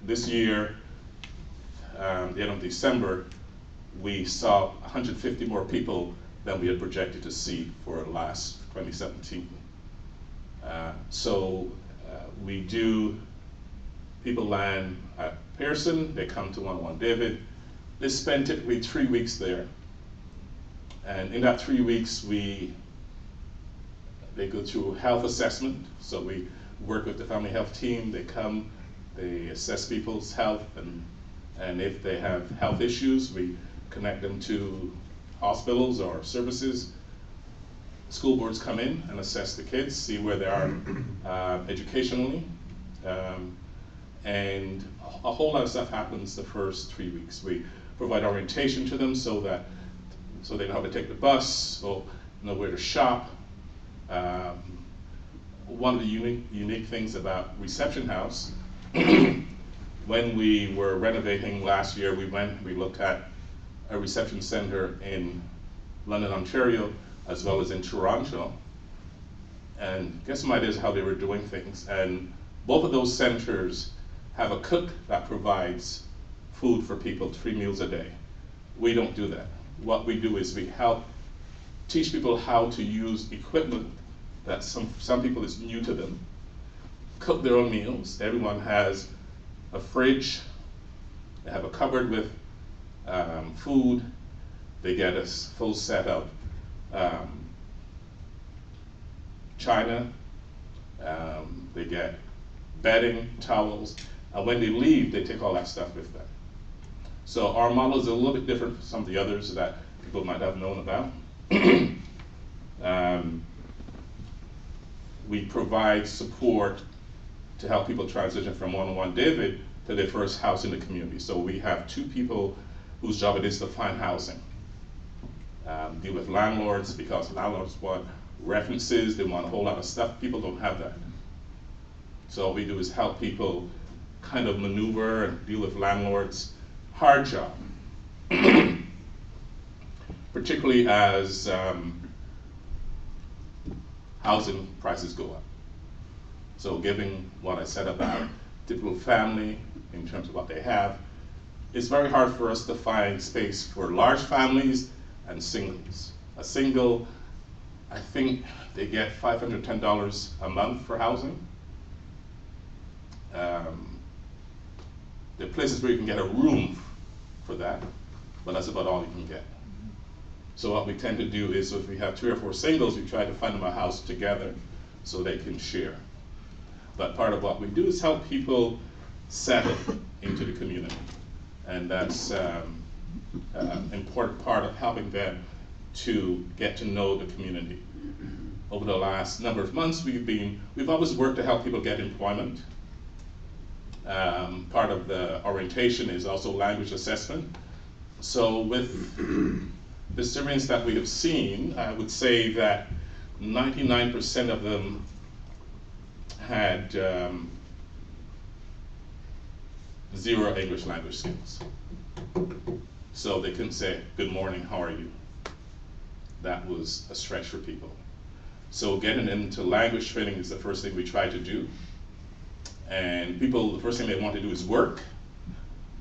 This year, the end of December, we saw 150 more people than we had projected to see for last 2017. We do, people land at Pearson, they come to One-on-One David, they spend typically 3 weeks there. And in that 3 weeks, they go through health assessment. So we work with the family health team, they come, they assess people's health, and if they have health issues, we connect them to hospitals or services. School boards come in and assess the kids, see where they are educationally, and a whole lot of stuff happens the first 3 weeks. We provide orientation to them so they know how to take the bus, so know where to shop. One of the unique things about Reception House, when we were renovating last year, we looked at a reception center in London, Ontario, as well as in Toronto, and get some ideas how they were doing things. And both of those centers have a cook that provides food for people 3 meals a day. We don't do that. What we do is we help teach people how to use equipment that some people is new to them, cook their own meals. Everyone has a fridge, they have a cupboard with food, they get a full set of china, they get bedding, towels, and when they leave, they take all that stuff with them. So our model is a little bit different from some of the others that people might have known about. We provide support to help people transition from One-on-One David to their first house in the community. So we have 2 people whose job it is to find housing. Deal with landlords, because landlords want references, they want a whole lot of stuff. People don't have that. So what we do is help people kind of maneuver and deal with landlords. Hard job, particularly as housing prices go up. So given what I said about typical family in terms of what they have, it's very hard for us to find space for large families and singles. A single, I think they get $510 a month for housing. There are places where you can get a room for that, but that's about all you can get. So what we tend to do is, if we have 3 or 4 singles, we try to find them a house together so they can share. But part of what we do is help people settle into the community. And that's an important part of helping them to get to know the community. Over the last number of months, we've always worked to help people get employment. Part of the orientation is also language assessment. So with the surveys that we have seen, I would say that 99% of them had 0 English language skills. So they couldn't say, "Good morning, how are you?" That was a stretch for people. So getting into language training is the first thing we try to do. And people, the first thing they want to do is work,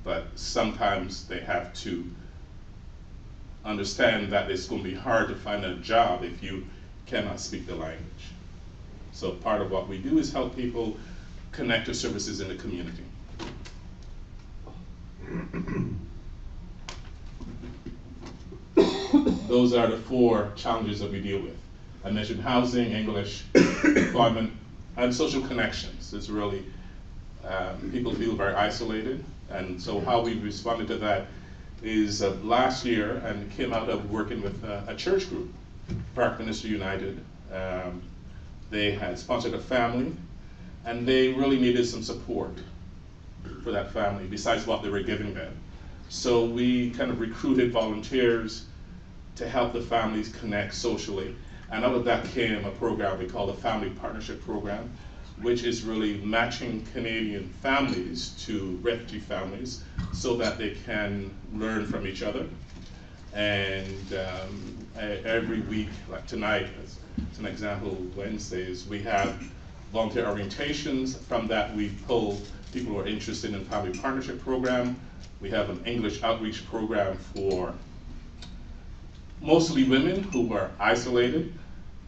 but sometimes they have to understand that it's going to be hard to find a job if you cannot speak the language. So part of what we do is help people connect to services in the community. Those are the 4 challenges that we deal with. I mentioned housing, English, employment, and social connections. It's really, people feel very isolated, and so how we responded to that is last year, and it came out of working with a church group, Park Ministry United. They had sponsored a family, and they really needed some support for that family besides what they were giving them. So we kind of recruited volunteers to help the families connect socially. And out of that came a program we call the Family Partnership Program, which is really matching Canadian families to refugee families so that they can learn from each other. And every week, like tonight, as an example, Wednesdays, we have volunteer orientations. From that, we pull people who are interested in Family Partnership Program. We have an English outreach program for mostly women who are isolated.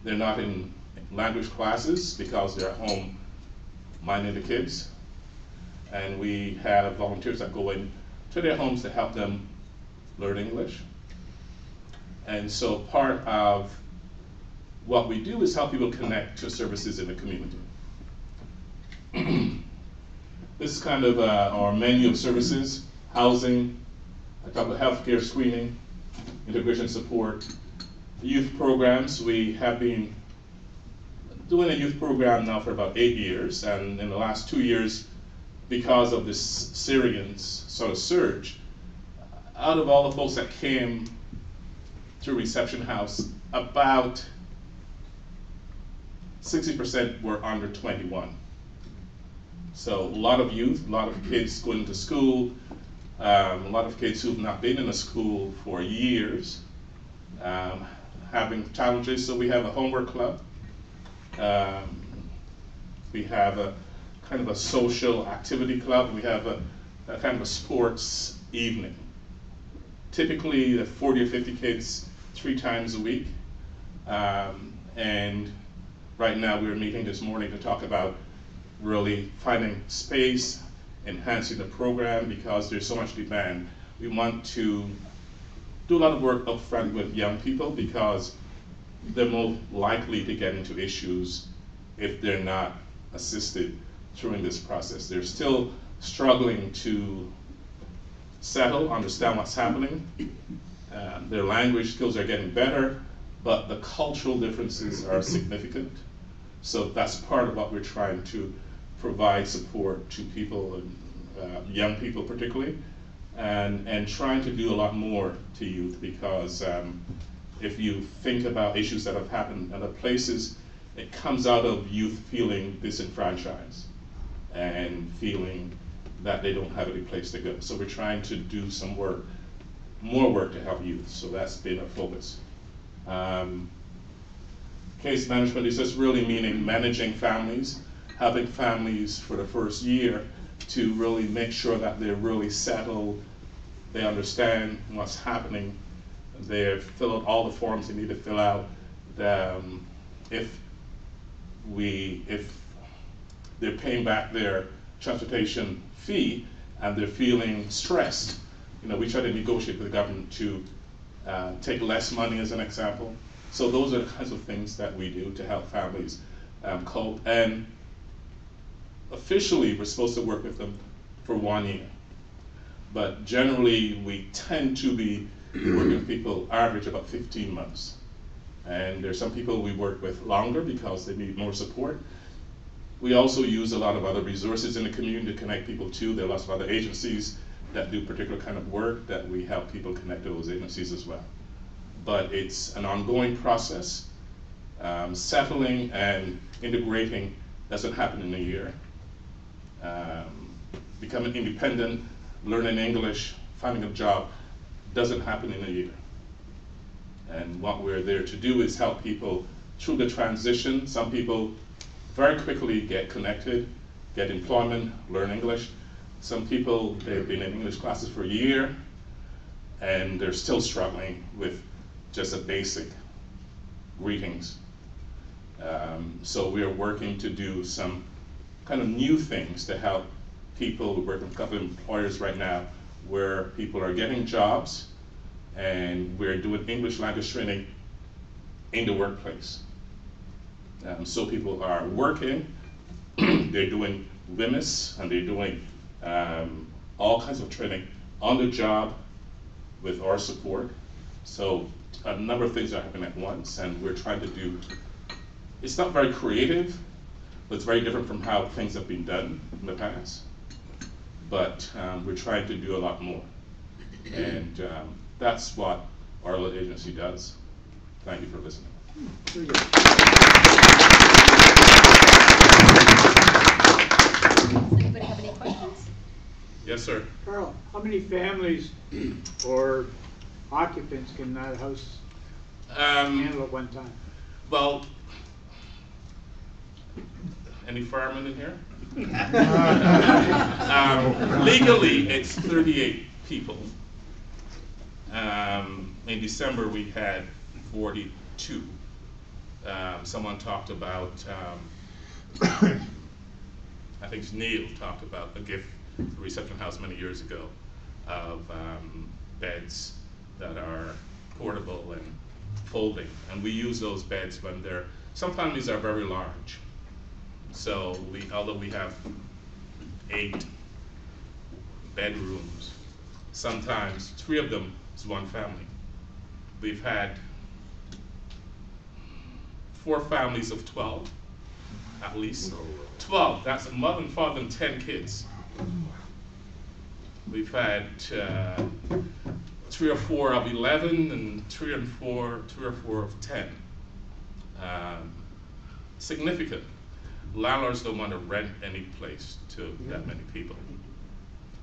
They're not in language classes because they're at home minding the kids. And we have volunteers that go in to their homes to help them learn English. And so part of what we do is help people connect to services in the community. This is kind of our menu of services: housing, I talk about healthcare screening, integration support, youth programs. We have been doing a youth program now for about 8 years, and in the last 2 years, because of this Syrian sort of surge, out of all the folks that came to Reception House, about 60% were under 21. So a lot of youth, a lot of kids going to school, a lot of kids who've not been in a school for years, having challenges. So we have a homework club. We have a kind of a social activity club. We have a kind of a sports evening. Typically 40 or 50 kids 3 times a week. And right now we're meeting this morning to talk about really finding space, enhancing the program because there's so much demand. We want to do a lot of work up front with young people because they're more likely to get into issues if they're not assisted during this process. They're still struggling to settle, understand what's happening. Their language skills are getting better, but the cultural differences are significant. So that's part of what we're trying to provide support to people, and young people particularly, and trying to do a lot more to youth because if you think about issues that have happened in other places, it comes out of youth feeling disenfranchised and feeling that they don't have any place to go. So we're trying to do some work, more work to help youth. So that's been a focus. Case management is just really meaning managing families, helping families for the first year to really make sure that they're really settled, they understand what's happening, they've filled out all the forms they need to fill out. If they're paying back their transportation fee and they're feeling stressed, we try to negotiate with the government to take less money as an example. So those are the kinds of things that we do to help families cope. And officially, we're supposed to work with them for 1 year. But generally, we tend to be working with people average about 15 months. And there's some people we work with longer because they need more support. We also use a lot of other resources in the community to connect people to. There are lots of other agencies that do particular kind of work that we help people connect to those agencies as well. But it's an ongoing process. Settling and integrating doesn't happen in a year. Becoming independent, learning English, finding a job doesn't happen in a year. And what we're there to do is help people through the transition. Some people very quickly get connected, get employment, learn English. Some people, they've been in English classes for a year, and they're still struggling with just a basic greetings. So we are working to do some kind of new things to help people. We're working with a couple of employers right now where people are getting jobs, and we're doing English language training in the workplace. So people are working, they're doing WMIS, and they're doing all kinds of training on the job with our support. So a number of things are happening at once, and we're trying to do, it's not very creative, but it's very different from how things have been done in the past. But we're trying to do a lot more. And that's what our little agency does. Thank you for listening. Does anybody have any questions? Yes, sir. Carl, how many families or occupants can that house handle at one time? Well, any firemen in here? Legally, it's 38 people. In December, we had 42. Someone talked about, I think Neil talked about a gift to the Reception House many years ago of beds that are portable and folding. And we use those beds when they're, some families are very large. So although we have 8 bedrooms, sometimes 3 of them is one family. We've had 4 families of 12, at least. 12, that's a mother and father and 10 kids. We've had 3 or 4 of 11 and 3 or 4 of 10. Significant. Landlords don't want to rent any place to that many people.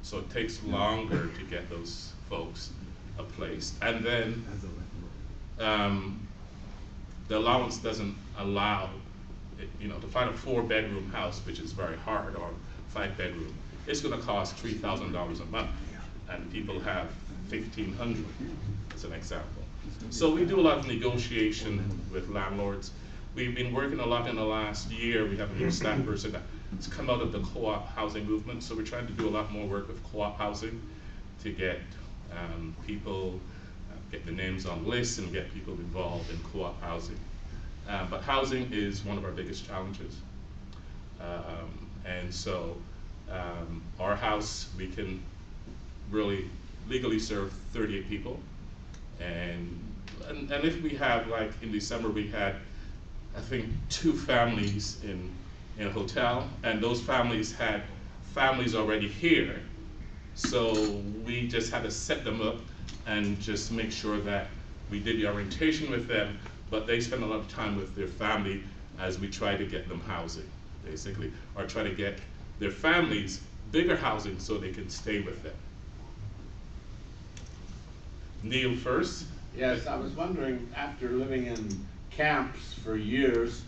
So it takes longer to get those folks a place. And then the allowance doesn't allow, to find a 4-bedroom house, which is very hard, or 5-bedroom, it's going to cost $3,000 a month. And people have $1,500, as an example. So we do a lot of negotiation with landlords. We've been working a lot in the last year. We have a new staff person that's come out of the co-op housing movement. So we're trying to do a lot more work with co-op housing to get people, get the names on lists and get people involved in co-op housing. But housing is one of our biggest challenges. And so our house, we can really legally serve 38 people. And if we have, like in December, we had, I think, 2 families in a hotel, and those families had families already here. So we just had to set them up and just make sure that we did the orientation with them, but they spend a lot of time with their family as we try to get them housing, basically, or try to get their families bigger housing so they can stay with them. Neil first. Yes, I was wondering, after living in camps for years,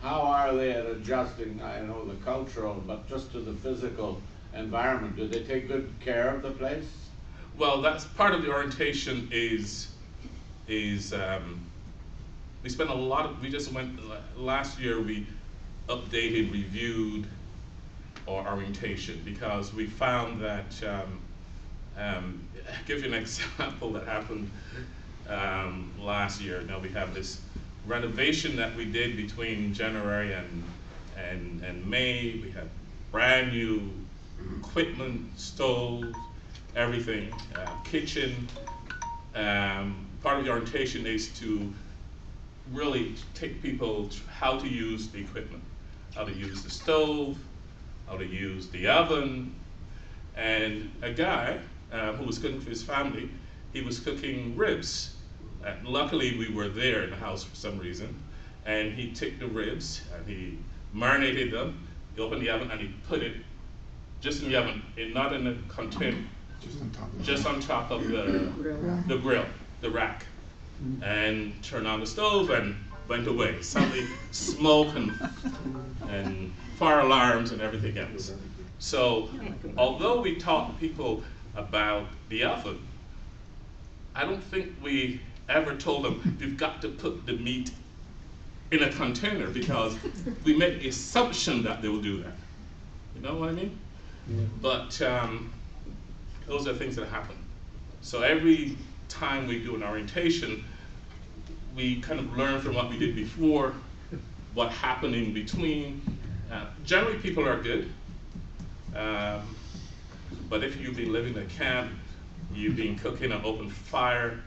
how are they at adjusting, I know the cultural, but just to the physical environment? Do they take good care of the place? Well, that's part of the orientation is we spent a lot of, we just went, last year we updated, reviewed our orientation because we found that, I'll give you an example that happened last year. Now we have this renovation that we did between January and May. We have brand new equipment, stove, everything, kitchen. Part of the orientation is to really take people how to use the equipment, how to use the stove, how to use the oven. And a guy who was cooking for his family, he was cooking ribs. Luckily, we were there in the house for some reason, and he took the ribs and he marinated them. He opened the oven and he put it just in the oven, not in a container, just on top of the grill, the rack, and turned on the stove and went away. Suddenly, smoke and fire alarms and everything else. So, although we taught people about the oven, I don't think we ever told them, you've got to put the meat in a container, because we make the assumption that they will do that. You know what I mean? Yeah. But those are things that happen. So every time we do an orientation, we kind of learn from what we did before, what happened in between. Generally, people are good. But if you've been living in a camp, you've been cooking on open fire,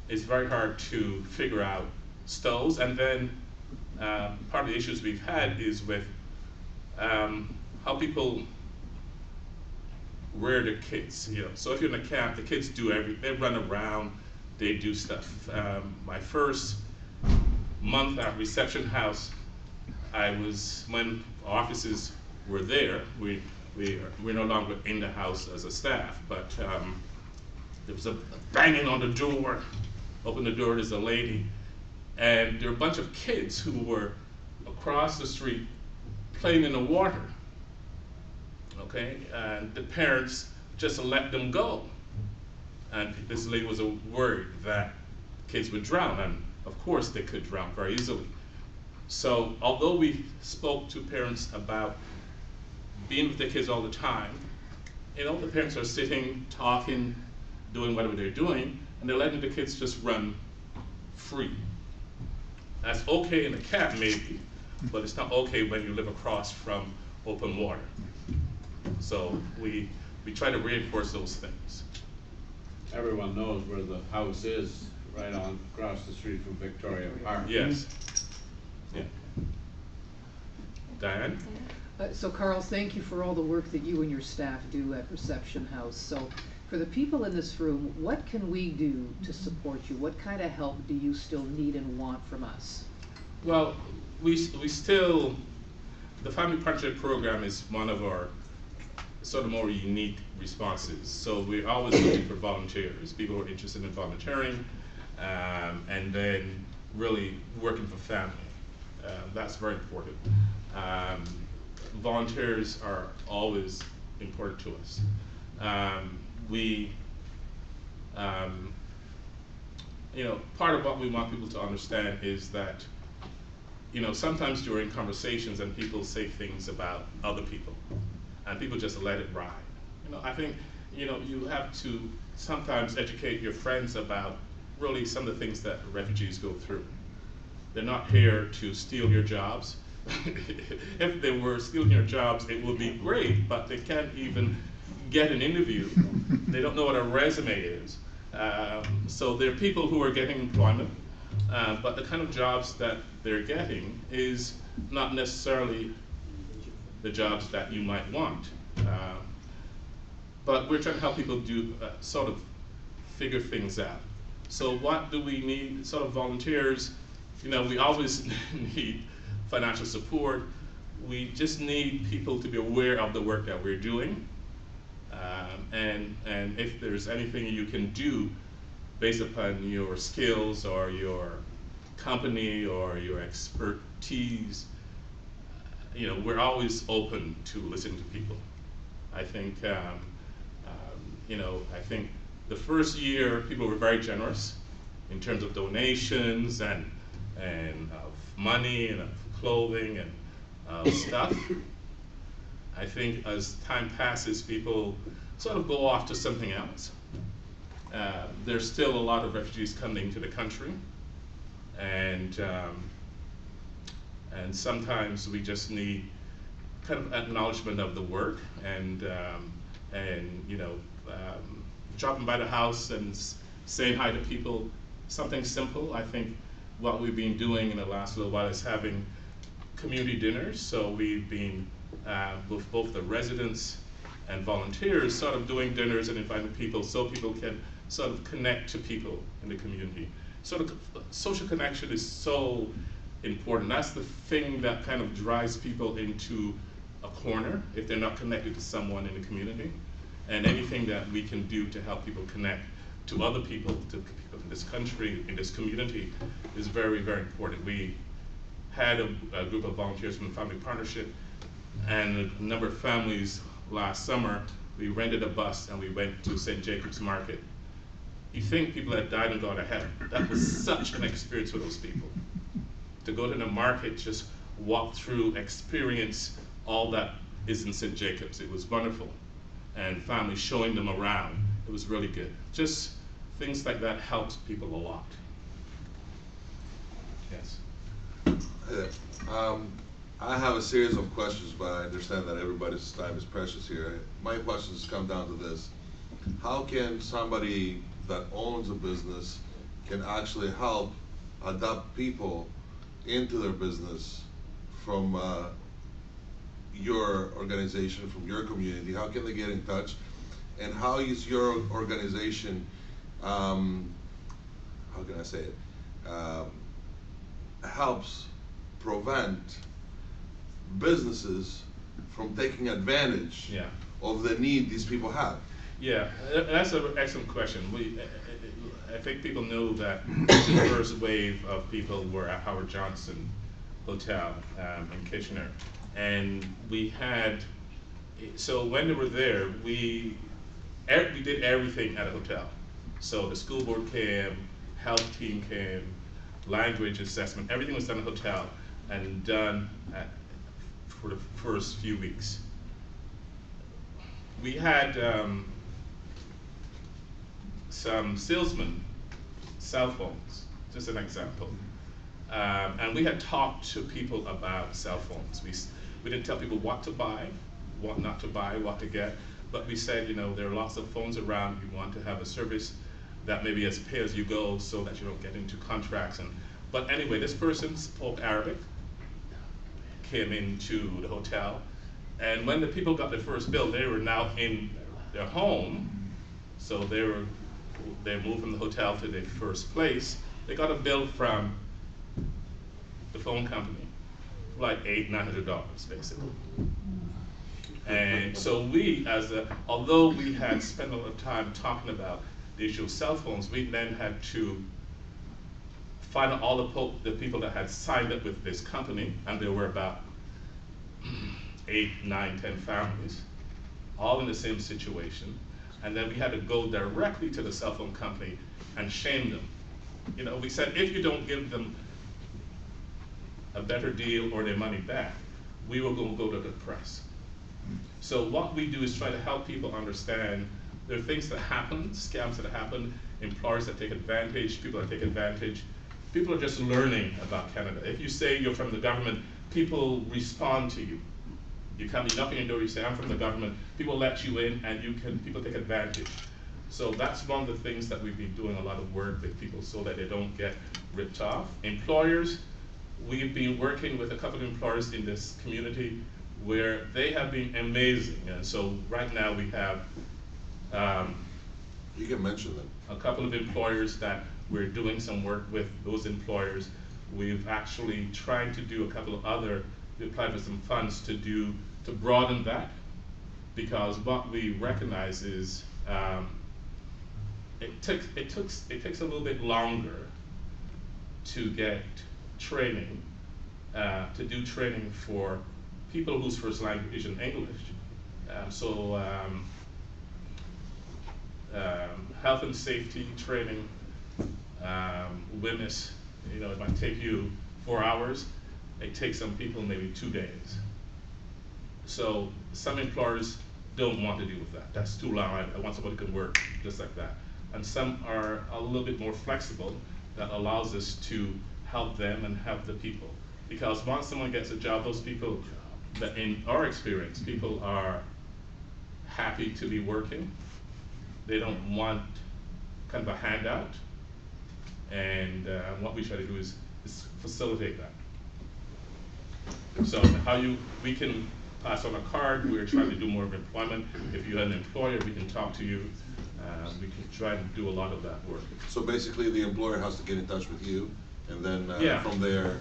it's very hard to figure out stoves. And then part of the issues we've had is with how people rear their kids. You know, so if you're in a camp, the kids do everything. They run around, they do stuff. My first month at Reception House, when offices were there, we're no longer in the house as a staff, but there was a banging on the door. Open the door, there's a lady, and there were a bunch of kids who were across the street playing in the water. Okay, and the parents just let them go. And this lady was worried that kids would drown, and of course they could drown very easily. So although we spoke to parents about being with the kids all the time, you know, the parents are sitting, talking, doing whatever they're doing, and they're letting the kids just run free. That's okay in a camp maybe, but it's not okay when you live across from open water. So we try to reinforce those things. Everyone knows where the house is, right on across the street from Victoria Park. Yes. Yeah. Diane? So Carl, thank you for all the work that you and your staff do at Reception House. So for the people in this room, what can we do to support you? What kind of help do you still need and want from us? Well, we still, the Family Partnership Program is one of our sort of more unique responses. So we're always looking for volunteers, people who are interested in volunteering, and then really working for family. That's very important. Volunteers are always important to us. You know, part of what we want people to understand is that, you know, sometimes during conversations and people say things about other people, and people just let it ride. You know, I think, you know, you have to sometimes educate your friends about really some of the things that refugees go through. They're not here to steal your jobs. If they were stealing your jobs, it would be great, but they can't even get an interview. They don't know what a resume is. So there are people who are getting employment, but the kind of jobs that they're getting is not necessarily the jobs that you might want. But we're trying to help people do sort of figure things out. So what do we need? Sort of volunteers, you know, we always need financial support. We just need people to be aware of the work that we're doing. And if there's anything you can do based upon your skills or your company or your expertise, you know, we're always open to listening to people. I think, you know, I think the first year people were very generous in terms of donations and of money and of clothing and of stuff. I think as time passes, people sort of go off to something else. There's still a lot of refugees coming to the country, and sometimes we just need kind of acknowledgement of the work, and you know, dropping by the house and saying hi to people, something simple. I think what we've been doing in the last little while is having community dinners. So we've been with both the residents and volunteers sort of doing dinners and inviting people so people can sort of connect to people in the community. Sort of social connection is so important. That's the thing that kind of drives people into a corner if they're not connected to someone in the community. And anything that we can do to help people connect to other people, to people in this country, in this community, is very, very important. We had a group of volunteers from the Family Partnership, and a number of families last summer, we rented a bus and we went to St. Jacob's Market You think people had died and gone to heaven. That was such an experience for those people. To go to the market, just walk through, experience all that is in St. Jacobs. It was wonderful. And family showing them around. It was really good. Just things like that helps people a lot. Yes. I have a series of questions, but I understand that everybody's time is precious here. My questions come down to this. How can somebody that owns a business can actually help adopt people into their business from your organization, from your community? How can they get in touch? And how is your organization, how can I say it, helps prevent businesses from taking advantage of the need these people have? Yeah, that's an excellent question. I think people know that the first wave of people were at Howard Johnson Hotel in Kitchener. And we had, so when they were there, we did everything at a hotel. So the school board came, health team came, language assessment, everything was done at a hotel and done for the first few weeks. We had some salesmen, cell phones, just an example. And we had talked to people about cell phones. We didn't tell people what to buy, what not to buy, what to get, but we said, you know, there are lots of phones around. You want to have a service that maybe is pay as you go so that you don't get into contracts. But anyway, this person spoke Arabic, came into the hotel, and when the people got their first bill, they were now in their home, so they moved from the hotel to their first place. They got a bill from the phone company, like $800–900 basically. And so we, although we had spent a lot of time talking about the issue of cell phones, we then had to find out all the people that had signed up with this company, and there were about 8, 9, 10 families, all in the same situation. And then we had to go directly to the cell phone company and shame them. You know, we said, if you don't give them a better deal or their money back, we will go to the press. So what we do is try to help people understand there are things that happen, scams that happen, employers that take advantage, people that take advantage. People are just learning about Canada. If you say you're from the government, people respond to you. You come, you knock on your door, you say, I'm from the government, people let you in, and people take advantage. So that's one of the things that we've been doing a lot of work with people so that they don't get ripped off. Employers, we've been working with a couple of employers in this community where they have been amazing. And so right now we have you can mention them. A couple of employers that we're doing some work with those employers. We've actually tried to do a couple of other, we applied for some funds to broaden that, because what we recognize is it takes a little bit longer to get training, to do training for people whose first language isn't English. Health and safety training, WIMIS, you know, it might take you 4 hours. It takes some people maybe 2 days. So some employers don't want to deal with that. That's too long. I want somebody who can work just like that. And some are a little bit more flexible, that allows us to help them and help the people. Because once someone gets a job, those people, that in our experience, people are happy to be working. They don't want kind of a handout. And what we try to do is facilitate that. So we can pass on a card. We're trying to do more of employment. If you're an employer, we can talk to you. We can try to do a lot of that work. So basically the employer has to get in touch with you, and then from there,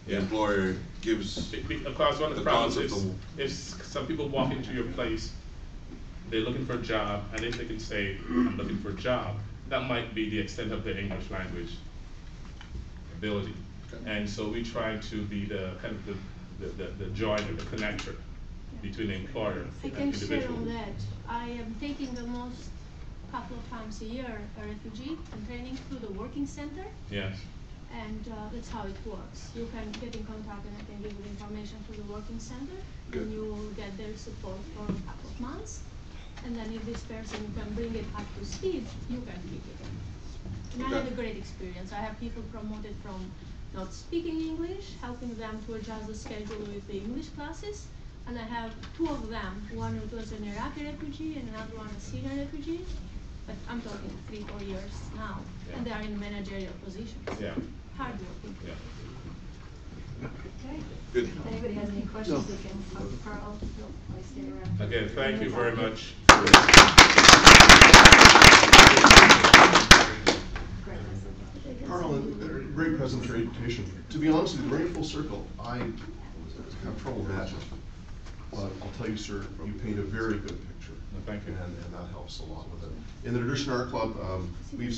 the Yeah. employer gives Because one of the problems is, if some people walk into your place, they're looking for a job, and if they can say, I'm looking for a job, that might be the extent of their English language ability. And so we try to be the kind of the joint or the connector between the employer I and can share individual. on that. I am taking the most couple of times a year a refugee and training through the working center. Yes. And that's how it works. You can get in contact and I can give you information through the working center. Good. And you will get their support for a couple of months. And then if this person can bring it up to speed, you can keep it. And I had a great experience. I have people promoted from not speaking English, helping them to adjust the schedule with the English classes. And I have two of them, one who was an Iraqi refugee and another one a Syrian refugee. But I'm talking 3-4 years now, and they are in managerial positions. Yeah. Hard working. Yeah. Okay. Good. If anybody has any questions, they can talk to Carl. I stay around. Again, thank you very much. Carl, great presentation. To be honest with you, bring it full circle. I have trouble matching. But I'll tell you, sir, you paint a very good picture. Thank you. And that helps a lot with it. In the Tradition Art Club, we've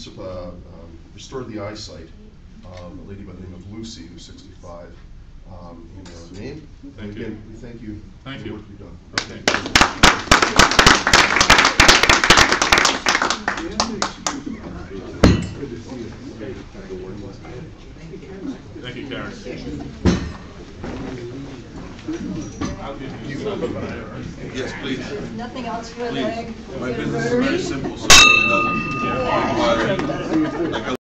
restored the eyesight of a lady by the name of Lucy, who's 65, in her name. Thank and you. again, we thank you Thank for the you. work you've done. Okay. Thank you, Karen. Yes, please. Nothing else for Please. the My business is Rotary? very simple, so it doesn't require like a